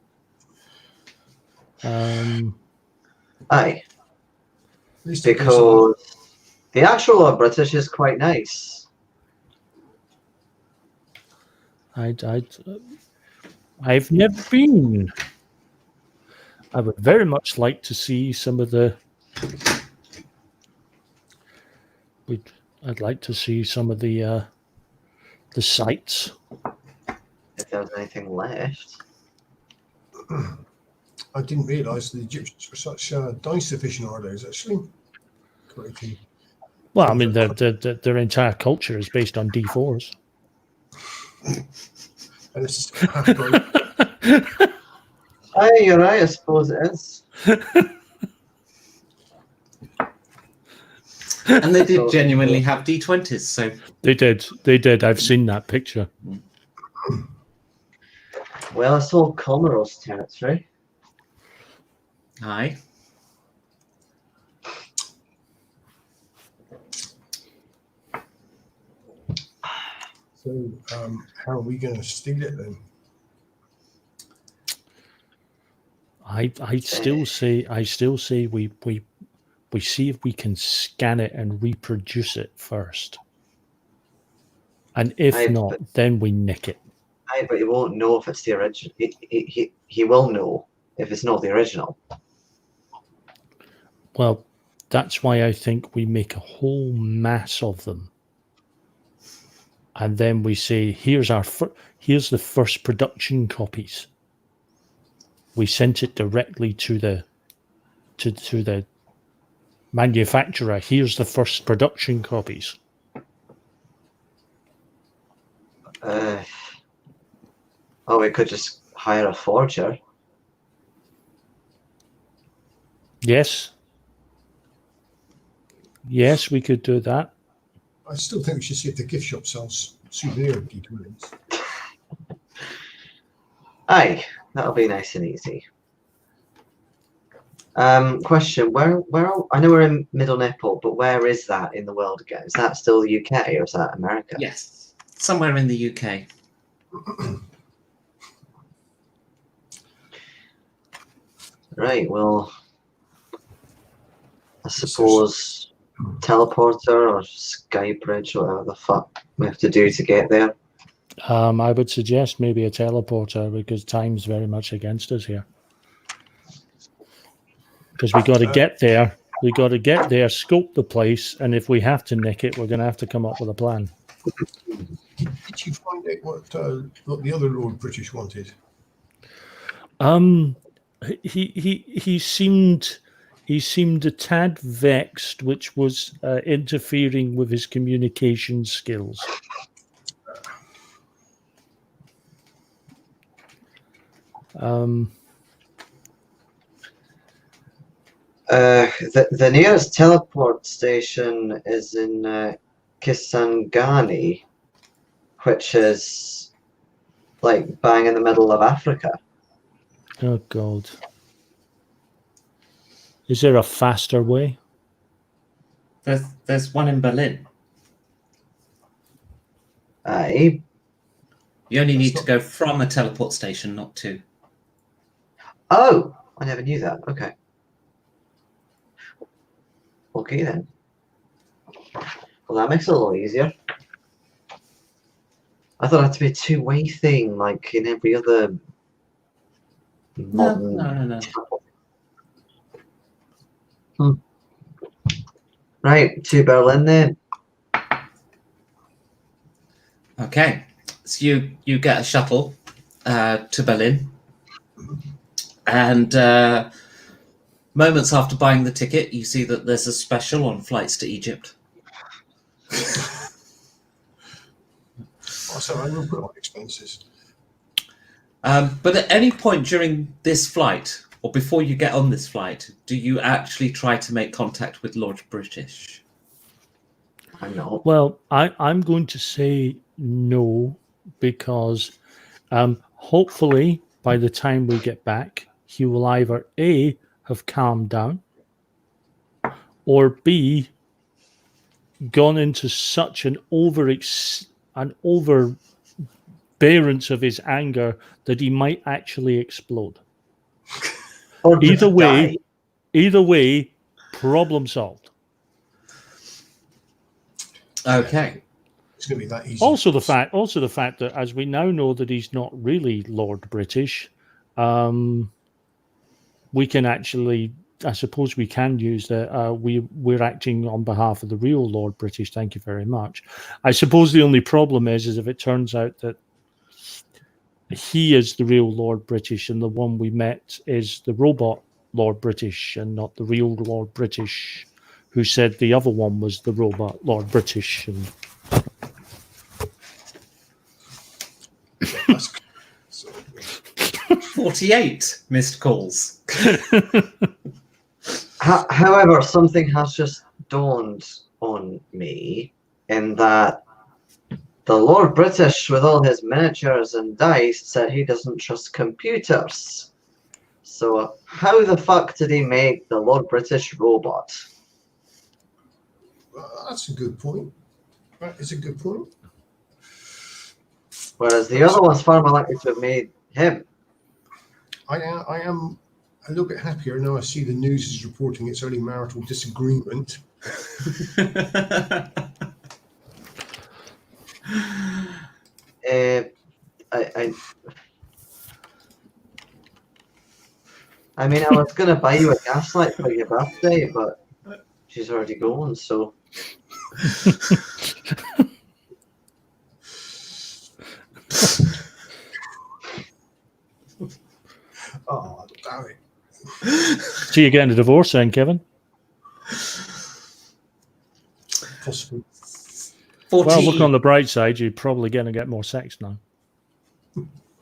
Aye. At least it goes Because the actual British is quite nice. I've never been. I would very much like to see some of the. I'd like to see some of the sites. If there was anything left. I didn't realise the Egyptians were such dice aficionados, actually. Creating. Well, I mean, their entire culture is based on D4s. And this is half broken. Aye, you're right. I suppose it is. And they did genuinely have D20s, so They did. I've seen that picture. Well, it's all Comoros territory. aye. So, how are we going to steal it then? I still say we see if we can scan it and reproduce it first. And if not, then we nick it. Aye, but he won't know if it's the original. He will know if it's not the original. Well, that's why I think we make a whole mass of them. And then we say, here's the first production copies. We sent it directly to the manufacturer. Here's the first production copies. Oh, we could just hire a forger. Yes. Yes, we could do that. I still think we should see if the gift shop sells souvenir D20s. Aye, that'll be nice and easy. Question: Where? I know we're in Middle Nipple, but where is that in the world again? Is that still the UK or is that America? Yes, somewhere in the UK. Right. Well, I suppose teleporter or sky bridge, whatever the fuck we have to do to get there. I would suggest maybe a teleporter because time's very much against us here. Because we got to get there. We got to get there, scope the place, and if we have to nick it, we're going to have to come up with a plan. Did you find out what the other Lord British wanted? He seemed a tad vexed, which was interfering with his communication skills. The nearest teleport station is in Kisangani, which is like bang in the middle of Africa. Oh God! Is there a faster way? There's one in Berlin. Aye. You only need to go from a teleport station, not to. Oh, I never knew that. Okay. Okay then. Well, that makes it a lot easier. I thought it had to be a two-way thing, like in every other modern. No. Right, to Berlin then. Okay, so you get a shuttle to Berlin, and moments after buying the ticket, you see that there's a special on flights to Egypt. Oh, so I will put on expenses. But at any point during this flight, or before you get on this flight, do you actually try to make contact with Lord British? I know. Well, I'm going to say no, because hopefully by the time we get back, he will either A, have calmed down, or B, gone into such an overbearance of his anger that he might actually explode. Or Either die. way, problem solved. Okay. It's going to be that easy. Also the fact that as we now know that he's not really Lord British, we can actually, I suppose we can use that we're acting on behalf of the real Lord British. Thank you very much. I suppose the only problem is if it turns out that he is the real Lord British and the one we met is the robot Lord British and not the real Lord British, who said the other one was the robot Lord British. And That's so, 48 missed calls. However, something has just dawned on me in that the Lord British, with all his miniatures and dice, said he doesn't trust computers. So how the fuck did he make the Lord British robot? That's a good point. That is a good point. Whereas the other one's far more likely to have made him. I am a little bit happier now. I see the news is reporting its early marital disagreement. I mean, I was going to buy you a gaslight for your birthday, but she's already gone, so... Oh, damn it. So you're getting a divorce then, Kevin? Possibly. 14. Well, look on the bright side, you're probably going to get more sex now.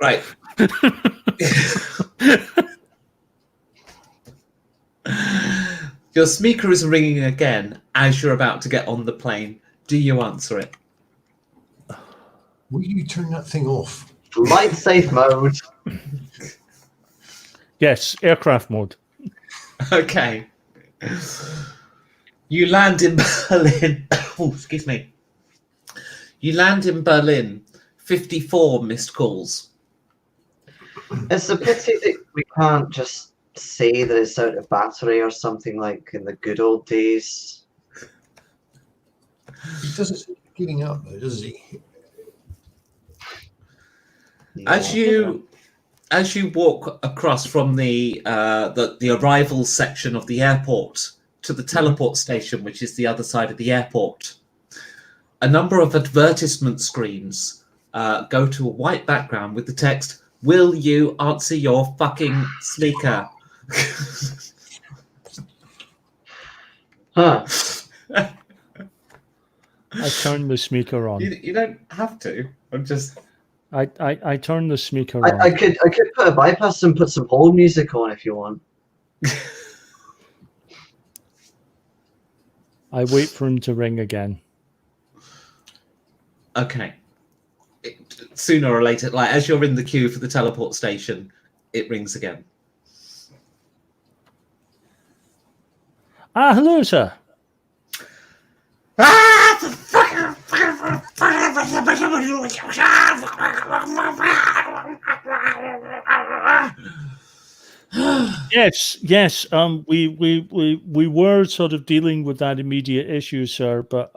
Right. Your speaker is ringing again as you're about to get on the plane. Do you answer it? Will you turn that thing off? Light safe mode. Yes, aircraft mode. Okay. You land in Berlin. Oh, excuse me. You land in Berlin. 54 missed calls. It's a pity that we can't just say that it's out of battery or something like in the good old days. He doesn't seem to be giving up, though, does he? Yeah. As you walk across from the arrival section of the airport to the teleport station, which is the other side of the airport, a number of advertisement screens go to a white background with the text, "Will you answer your fucking speaker?" Huh. I turned the speaker on. You don't have to. I'm just... I turned the speaker on. I could put a bypass and put some hold music on if you want. I wait for him to ring again. Okay. Sooner or later, like as you're in the queue for the teleport station, it rings again. Hello, sir. Yes. We were sort of dealing with that immediate issue, sir, but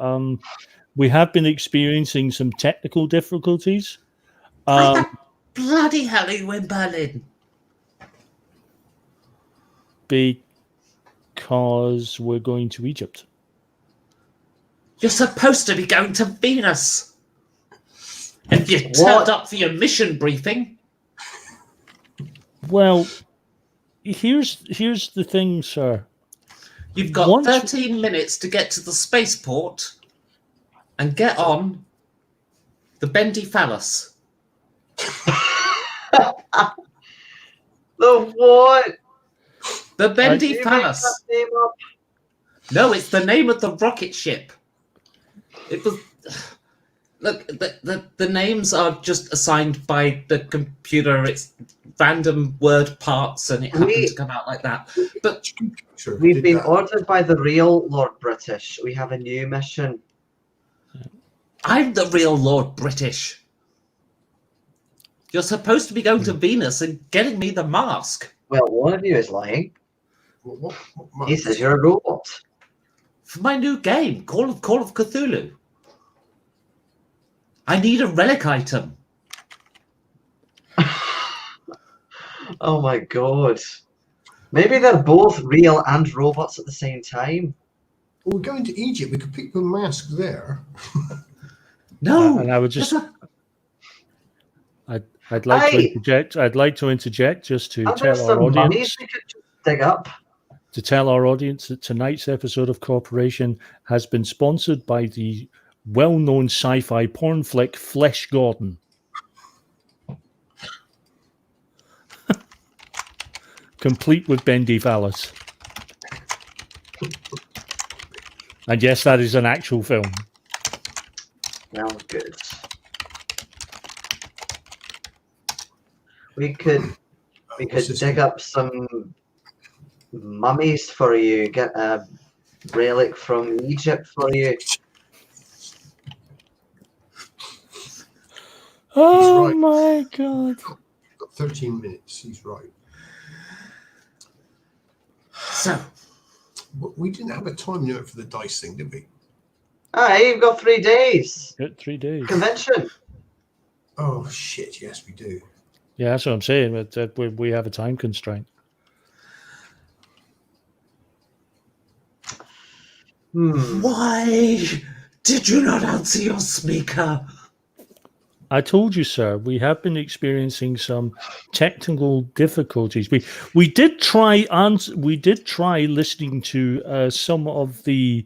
we have been experiencing some technical difficulties. Why the bloody hell are you in Berlin? Because we're going to Egypt. You're supposed to be going to Venus. If you turned up for your mission briefing. Well, here's the thing, sir. You've got 13 minutes to get to the spaceport and get on the bendy phallus. The what? The bendy phallus. No, it's the name of the rocket ship. It was... Look, the names are just assigned by the computer. It's random word parts, and it happened to come out like that. But we've been ordered by the real Lord British. We have a new mission. I'm the real Lord British. You're supposed to be going to Venus and getting me the mask. Well, one of you is lying. What He says you're a robot. For my new game, Call of Cthulhu. I need a relic item. Oh my god. Maybe they're both real and robots at the same time. Well, we're going to Egypt. We could pick the mask there. No. And I would just... I'd like to interject. I'd like to interject just to tell our audience. We could just dig up. To tell our audience that tonight's episode of Corporation has been sponsored by the well-known sci-fi porn flick Flesh Gordon. complete with bendy phallus. And yes, that is an actual film. Well, good. We could dig up some mummies for you. Get a relic from Egypt for you. Oh right. my God. Got 13 minutes. He's right. So, But we didn't have a time limit for the dice thing, did we? Aye, you've got 3 days. Got 3 days. Convention. Oh shit! Yes, we do. Yeah, that's what I'm saying. But we have a time constraint. why did you not answer your speaker? I told you, sir, we have been experiencing some technical difficulties. We did try listening to some of the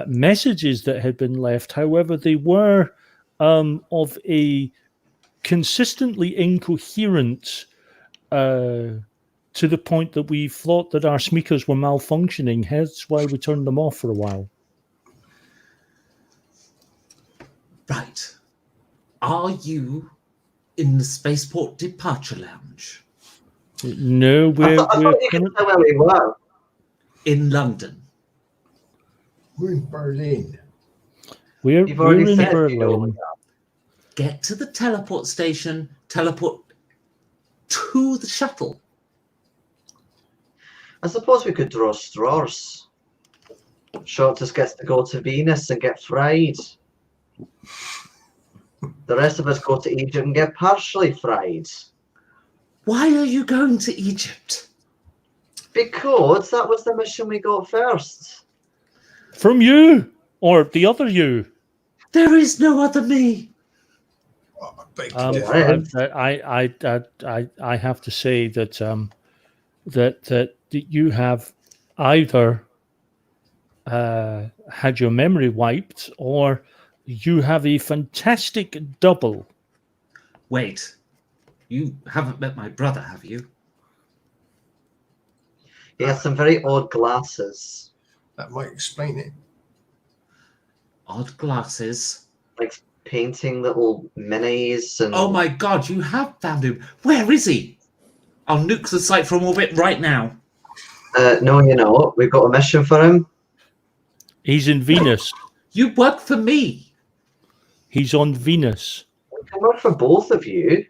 messages that had been left. However, they were of a consistently incoherent to the point that we thought that our speakers were malfunctioning. Hence why we turned them off for a while. Right. Are you in the Spaceport Departure Lounge? No, I thought you could tell where we were. In London? We're in Berlin. We're You've already in said you know where Berlin. we are. Get to the teleport station, teleport to the shuttle. I suppose we could draw straws. Shortus gets to go to Venus and get fried. The rest of us go to Egypt and get partially fried. Why are you going to Egypt? Because that was the mission we got first. From you or the other you? There is no other me. Oh, I beg to differ. I have to say that that you have either had your memory wiped or you have a fantastic double. Wait, you haven't met my brother, have you? He has some very odd glasses. That might explain it. Odd glasses. Like painting little minis and... Oh my god, you have found him. Where is he? I'll nuke the site from orbit right now. No, you know, we've got a mission for him. He's in Venus. You work for me. He's on Venus. We can work for both of you.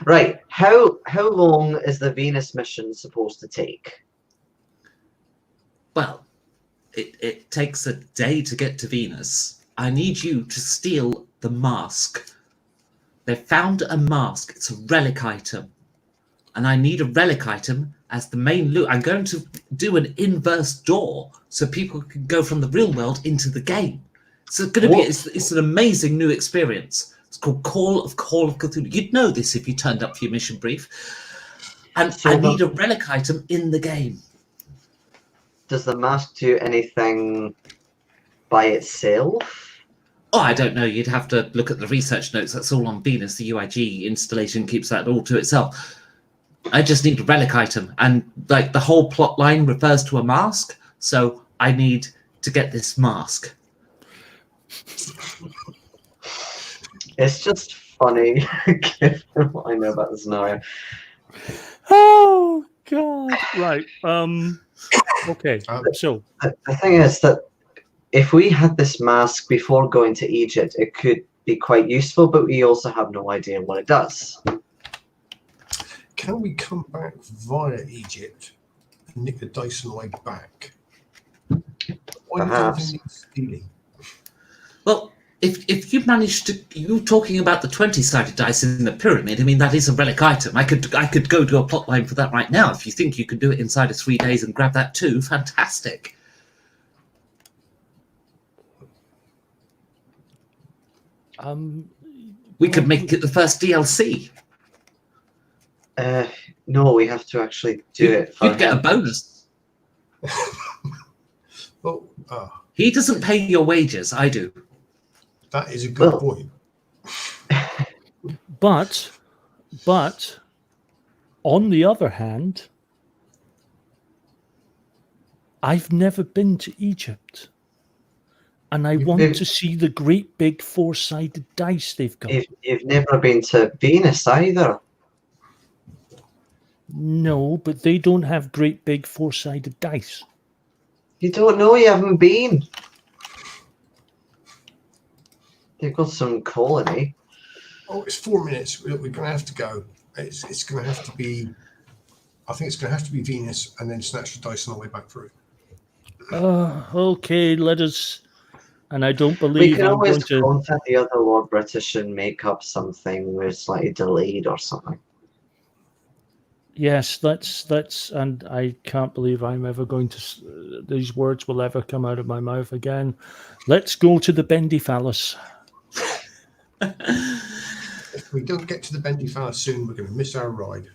Right, how long is the Venus mission supposed to take? Well, it takes a day to get to Venus. I need you to steal the mask. They found a mask. It's a relic item. And I need a relic item as the main loot. I'm going to do an inverse door so people can go from the real world into the game. So it's going to be it's an amazing new experience. It's called Call of Cthulhu. You'd know this if you turned up for your mission brief. And So I need a relic item in the game. Does the mask do anything by itself? Oh, I don't know. You'd have to look at the research notes. That's all on Venus. The UIG installation keeps that all to itself. I just need a relic item. And like the whole plot line refers to a mask. So I need to get this mask. It's just funny, given what I know about the scenario. Oh God! Right. Okay. So The thing is that if we had this mask before going to Egypt, it could be quite useful, but we also have no idea what it does. Can we come back via Egypt and nick the Dyson way back? Why Perhaps. do you think it's stealing? Well, if you manage to, you're talking about the 20-sided dice in the pyramid. I mean, that is a relic item. I could go do a plot line for that right now. If you think you could do it inside of 3 days and grab that too, fantastic. We could make it the first DLC. No, we have to actually do it. For You'd get a him. bonus. Well, He doesn't pay your wages. I do. that is a good Well, point. But on the other hand, I've never been to Egypt. And I want to see the great big four-sided dice they've got. You've never been to Venus either. No, but they don't have great big four-sided dice. You don't know, you haven't been. You've got some colony. Oh, it's 4 minutes. We're going to have to go. It's going to have to be. I think it's going to have to be Venus, and then snatch the dice on the way back through. Okay, let us. And I don't We believe can I'm always going to. contact the other Lord British and make up something where it's slightly delayed or something. Yes, that's, and I can't believe I'm ever going to. These words will ever come out of my mouth again. Let's go to the bendy phallus. If we don't get to the bendy phallus soon, we're going to miss our ride.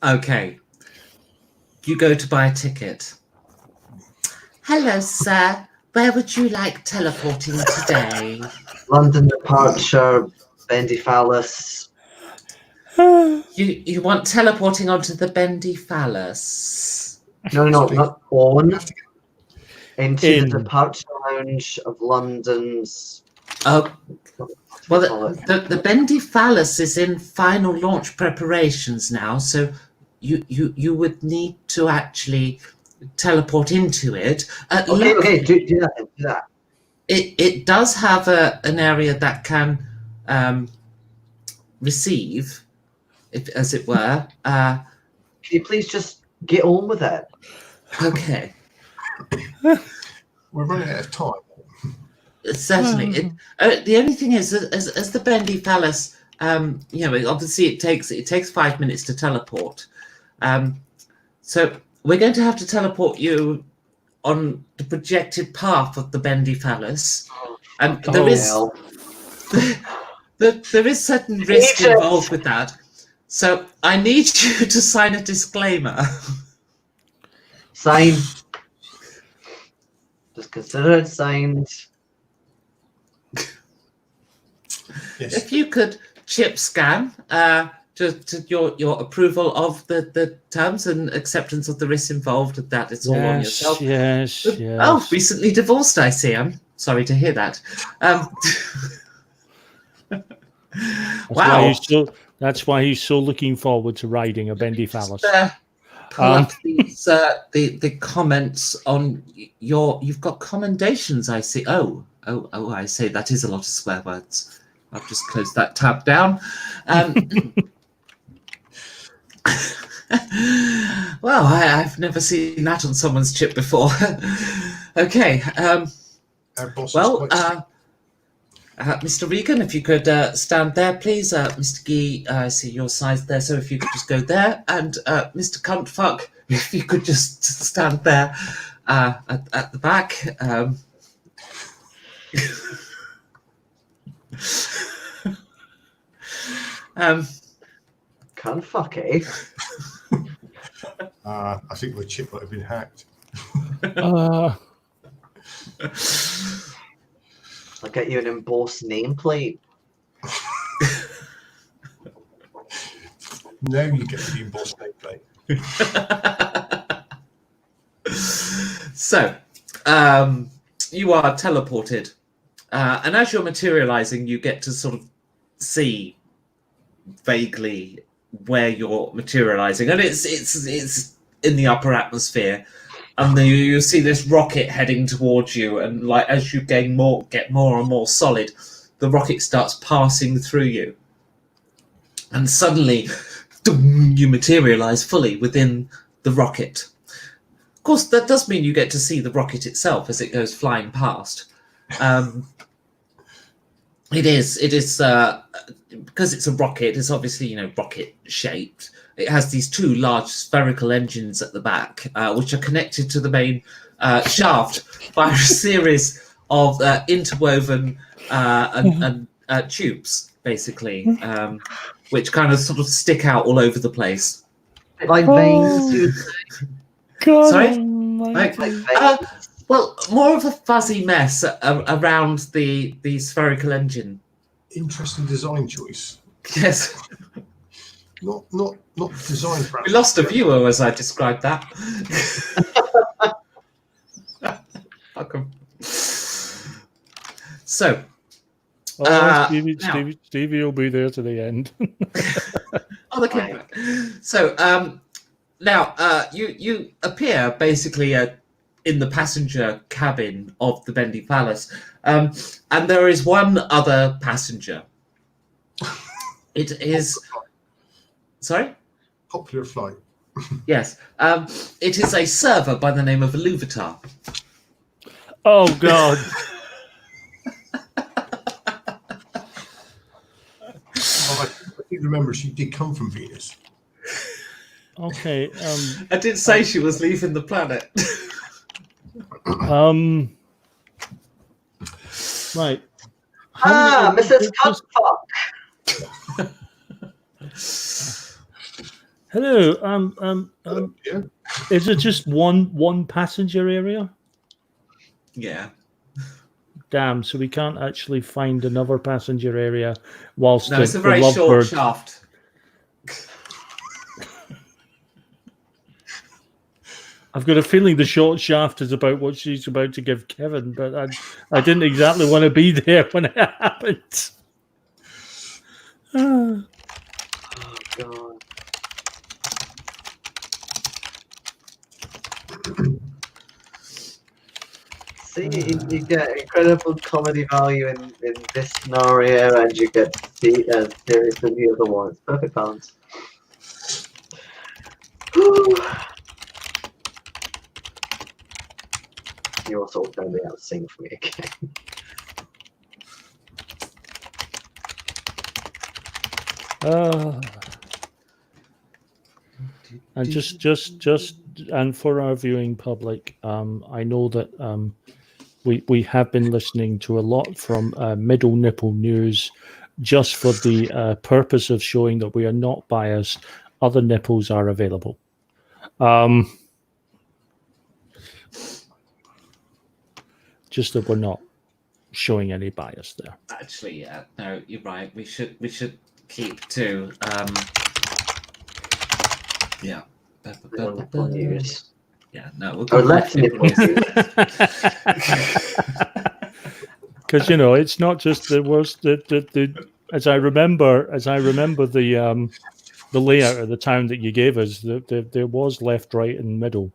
Okay. You go to buy a ticket. Hello, sir. Where would you like teleporting today? London departure, bendy phallus. You want teleporting onto the bendy phallus? No, not on. Have to get Into In. the departure lounge of London's. Oh, What do well, you call it? the bendy phallus is in final launch preparations now, so you would need to actually teleport into it. Okay, do that. Then, do that. It does have an area that can receive, as it were. Can you please just get on with it? Okay, We're running out of time. certainly. The only thing is, as the bendy phallus, obviously it takes 5 minutes to teleport. So we're going to have to teleport you on the projected path of the bendy phallus, and there is certain risk Egypt. involved with that. So I need you to sign a disclaimer. Sign. Just consider it signed. Yes. If you could chip scan to your approval of the terms and acceptance of the risks involved, that it's all on yourself. Yes. Oh, recently divorced, I see. I'm sorry to hear that. Wow. That's why he's so looking forward to riding a bendy phallus. Pull up these, the comments on you've got commendations, I see. Oh, I say that is a lot of swear words. I've just closed that tab down. Well, I've never seen that on someone's chip before. Okay. Our boss Well, is quite Mr. Regan, if you could stand there, please. Mr. Gee, I see your size there, so if you could just go there. And Mr. Cuntfuck, if you could just stand there at the back. Can't fuck it. I think the chip might have been hacked. I'll get you an embossed nameplate. Now you get the embossed nameplate. So, you are teleported, and as you're materializing, you get to sort of see vaguely where you're materializing, and it's in the upper atmosphere, and then you see this rocket heading towards you, and like as you get more and more solid, the rocket starts passing through you, and suddenly you materialize fully within the rocket. Of course, that does mean you get to see the rocket itself as it goes flying past. It is because it's a rocket. It's obviously rocket shaped. It has these two large spherical engines at the back, which are connected to the main shaft by a series of interwoven and tubes, basically, which kind of sort of stick out all over the place. Like veins. God Sorry? almighty. Like veins. Well, more of a fuzzy mess around the spherical engine. Interesting design choice. Yes. Not designed for. We lost a viewer as I described that. Welcome. So, Stevie will be there to the end. oh, they came back. So, now you appear basically in the passenger cabin of the Bendy Palace, and there is one other passenger. It is. Sorry? Popular flight. Yes. It is a server by the name of Iluvatar. Oh, God. I think remember she did come from Venus. Okay. I did say she was leaving the planet. Right. Mrs. Cupfuck. Hello. Yeah. Is it just one passenger area? Yeah. Damn. So we can't actually find another passenger area whilst No, it's a the very short Lovebird. shaft. I've got a feeling the short shaft is about what she's about to give Kevin, but I didn't exactly want to be there when it happened. Oh, God. See, you get incredible comedy value in this scenario, and you get serious in the other one. It's perfect balance. You're also going to be able to sing for me again. And just and for our viewing public, I know that we have been listening to a lot from Middle Nipple News, just for the purpose of showing that we are not biased. Other nipples are available. Just that we're not showing any bias there. Actually, yeah. No, you're right. We should keep to yeah. Middle Nipple News. Yeah, no, we'll Or go Left Nipple News. Because it's not just the worst. The as I remember the layout of the town that you gave us, there was left, right, and middle.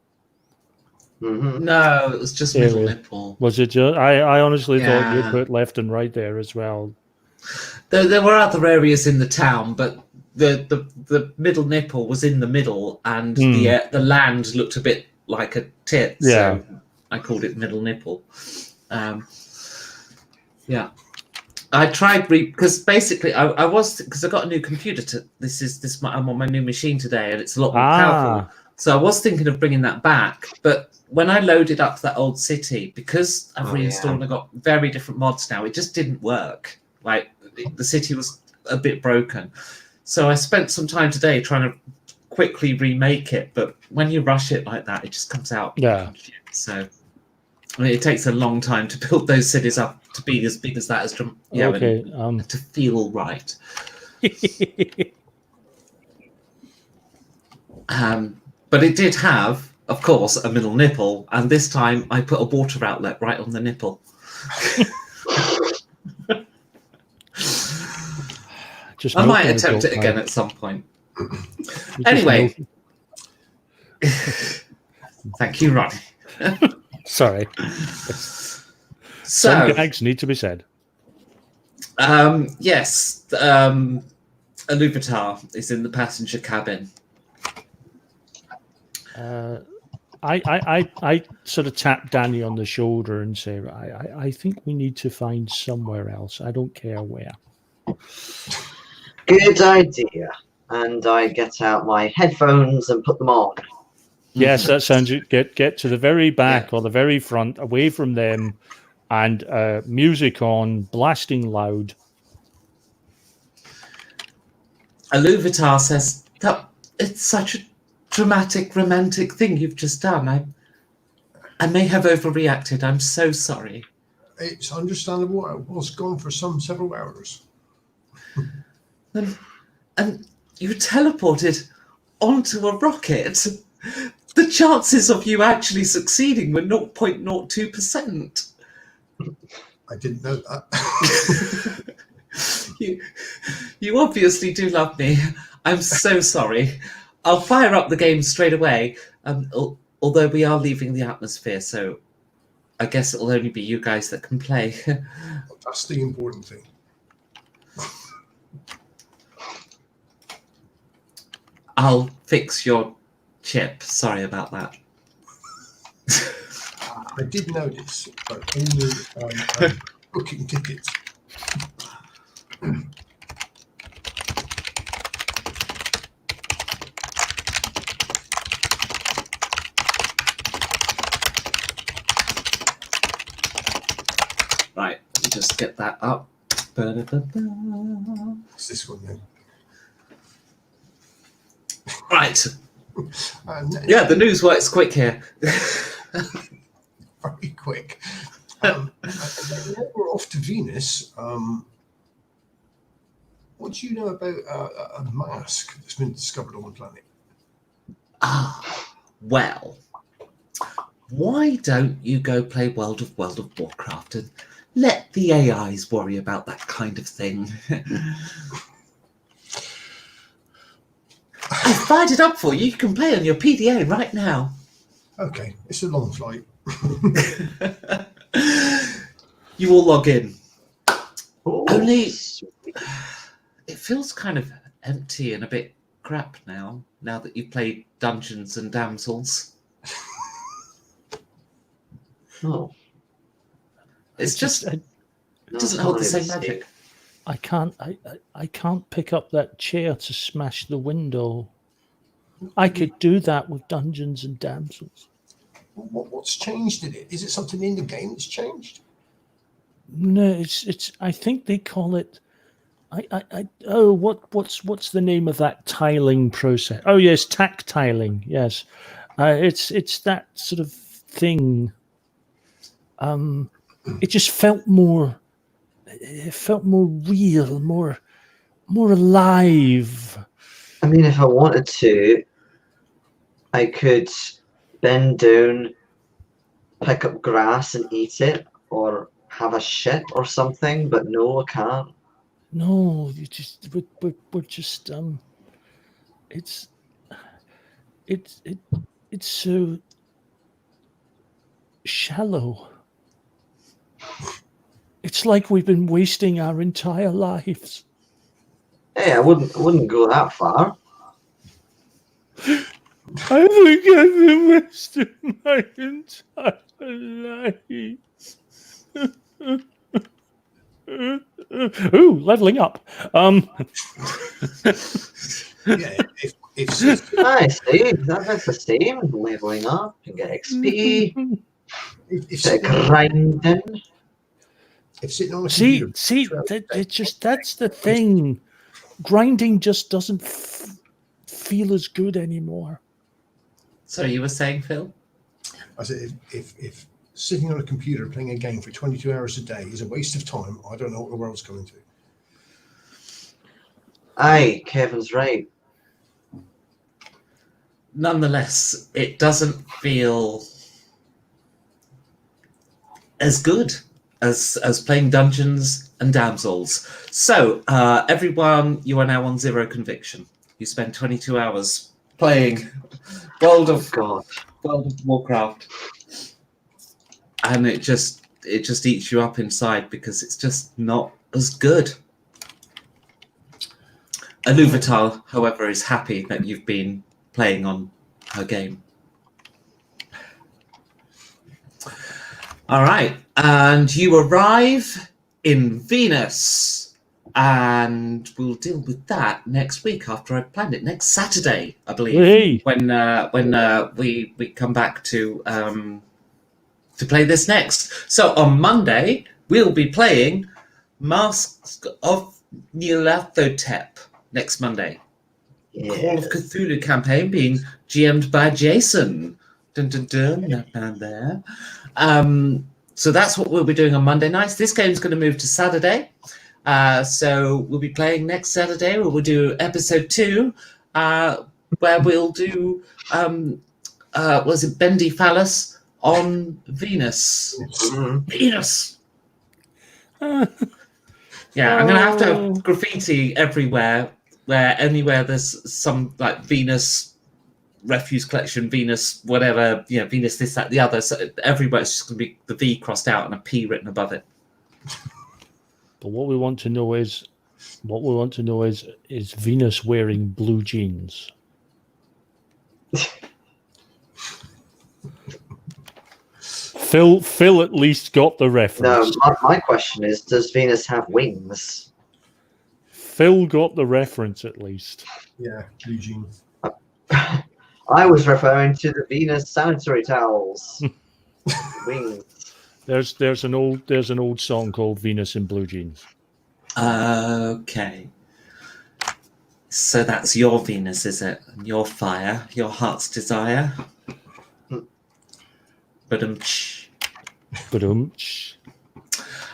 Mm-hmm. No, it was just Middle Nipple. Was it just? I honestly thought you Yeah. put left and right there as well. There were other areas in the town, but the Middle Nipple was in the middle, and the land looked a bit like a tit, Yeah. so I called it Middle Nipple. Yeah. I tried because basically I was because I got a new computer. I'm on my new machine today, and it's a lot more powerful. So I was thinking of bringing that back, but when I loaded up that old city, because I've reinstalled and I got very different mods now, it just didn't work. Like the city was a bit broken. So I spent some time today trying to quickly remake it, but when you rush it like that, it just comes out. Yeah. So I mean, it takes a long time to build those cities up to be as big as that, Okay. to feel right. But it did have, of course, a middle nipple, and this time I put a water outlet right on the nipple. I might attempt it again at some point. Anyway, thank you, Ron. Sorry. So, some gags need to be said. Yes, Iluvatar is in the passenger cabin. I sort of tap Danny on the shoulder and say, I think we need to find somewhere else. I don't care where. Good idea. And I get out my headphones and put them on. Yes, that sounds good. Get to the very back or the very front, away from them, and music on, blasting loud. Iluvatar says that it's such a dramatic, romantic thing you've just done. I may have overreacted. I'm so sorry. It's understandable. I was gone for several hours. and you teleported onto a rocket. The chances of you actually succeeding were 0.02%. I didn't know that. You obviously do love me. I'm so sorry. I'll fire up the game straight away. Although we are leaving the atmosphere, so I guess it'll only be you guys that can play. That's the important thing. I'll fix your chip. Sorry about that. I did notice, but in the booking tickets. Right, let me just get that up. It's this one then. Right. Yeah, the news works quick here. Very quick. Now we're off to Venus. What do you know about a mask that's been discovered on the planet? Well, why don't you go play World of Warcraft and let the AIs worry about that kind of thing? I fired it up for you. You can play on your PDA right now. Okay, it's a long flight. You will log in. Oh, Only it feels kind of empty and a bit crap now that you've played Dungeons and Damsels. no. It's just it No, doesn't it's hold not the same really the magic. I can't pick up that chair to smash the window. I could do that with Dungeons and Damsels. What's changed in it? Is it something in the game that's changed? No, it's. I think they call it. What's the name of that tiling process? Oh yes, tactiling. Yes, it's that sort of thing. It just felt more. It felt more real, more alive. I mean, if I wanted to, I could bend down, pick up grass and eat it, or have a shit or something. But no, I can't. No, you just we're just it's so shallow. It's like we've been wasting our entire lives. Hey, I wouldn't go that far. I think I've been wasting my entire life. Ooh, leveling up. Yeah, if I see. That's the same. Leveling up and get XP. if Bit of grinding. sitting on a See, computer, that's the thing. Grinding just doesn't feel as good anymore. So you were saying, Phil? I said if sitting on a computer playing a game for 22 hours a day is a waste of time, I don't know what the world's coming to. Aye, Kevin's right. Nonetheless, it doesn't feel as good as playing Dungeons and Damsels. So, everyone, you are now on 0 conviction. You spend 22 hours playing World of Warcraft, and it just eats you up inside because it's just not as good. Aluvatar, however, is happy that you've been playing on her game. All right, and you arrive in Venus, and we'll deal with that next week after I've planned it. Next Saturday, I believe, Hey. when we come back to play this next. So on Monday, we'll be playing Masks of Nyarlathotep next Monday. Call of Cthulhu campaign being GM'd by Jason. Dun, dun, dun, that man there. So that's what we'll be doing on Monday nights. This game's going to move to Saturday. So we'll be playing next Saturday. We'll do episode 2, where we'll do was it Bendy Phallus on Venus? Venus. Yeah, I'm gonna have to have graffiti everywhere, anywhere there's some like Venus refuse collection, Venus whatever, Venus this, that, the other. So everywhere it's just gonna be the V crossed out and a P written above it. But what we want to know is Venus wearing blue jeans? Phil at least got the reference. No, my question is, does Venus have wings? Phil got the reference at least. Yeah, Eugene. I was referring to the Venus sanitary towels. Wings. There's an old song called Venus in Blue Jeans. Okay. So that's your Venus, is it? And your fire, your heart's desire.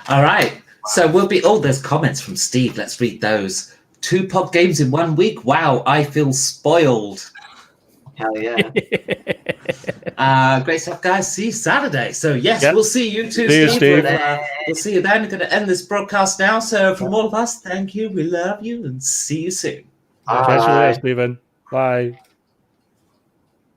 All right. So we'll be. Oh, there's comments from Steve. Let's read those. 2 pod games in 1 week. Wow, I feel spoiled. Hell yeah. Great stuff, guys. See you Saturday. So yes, Yep. we'll see you too, See you, Steve. Steve. We'll see you then. We're going to end this broadcast now. So from all of us, thank you. We love you and see you soon. Catch you later, Stephen. Bye.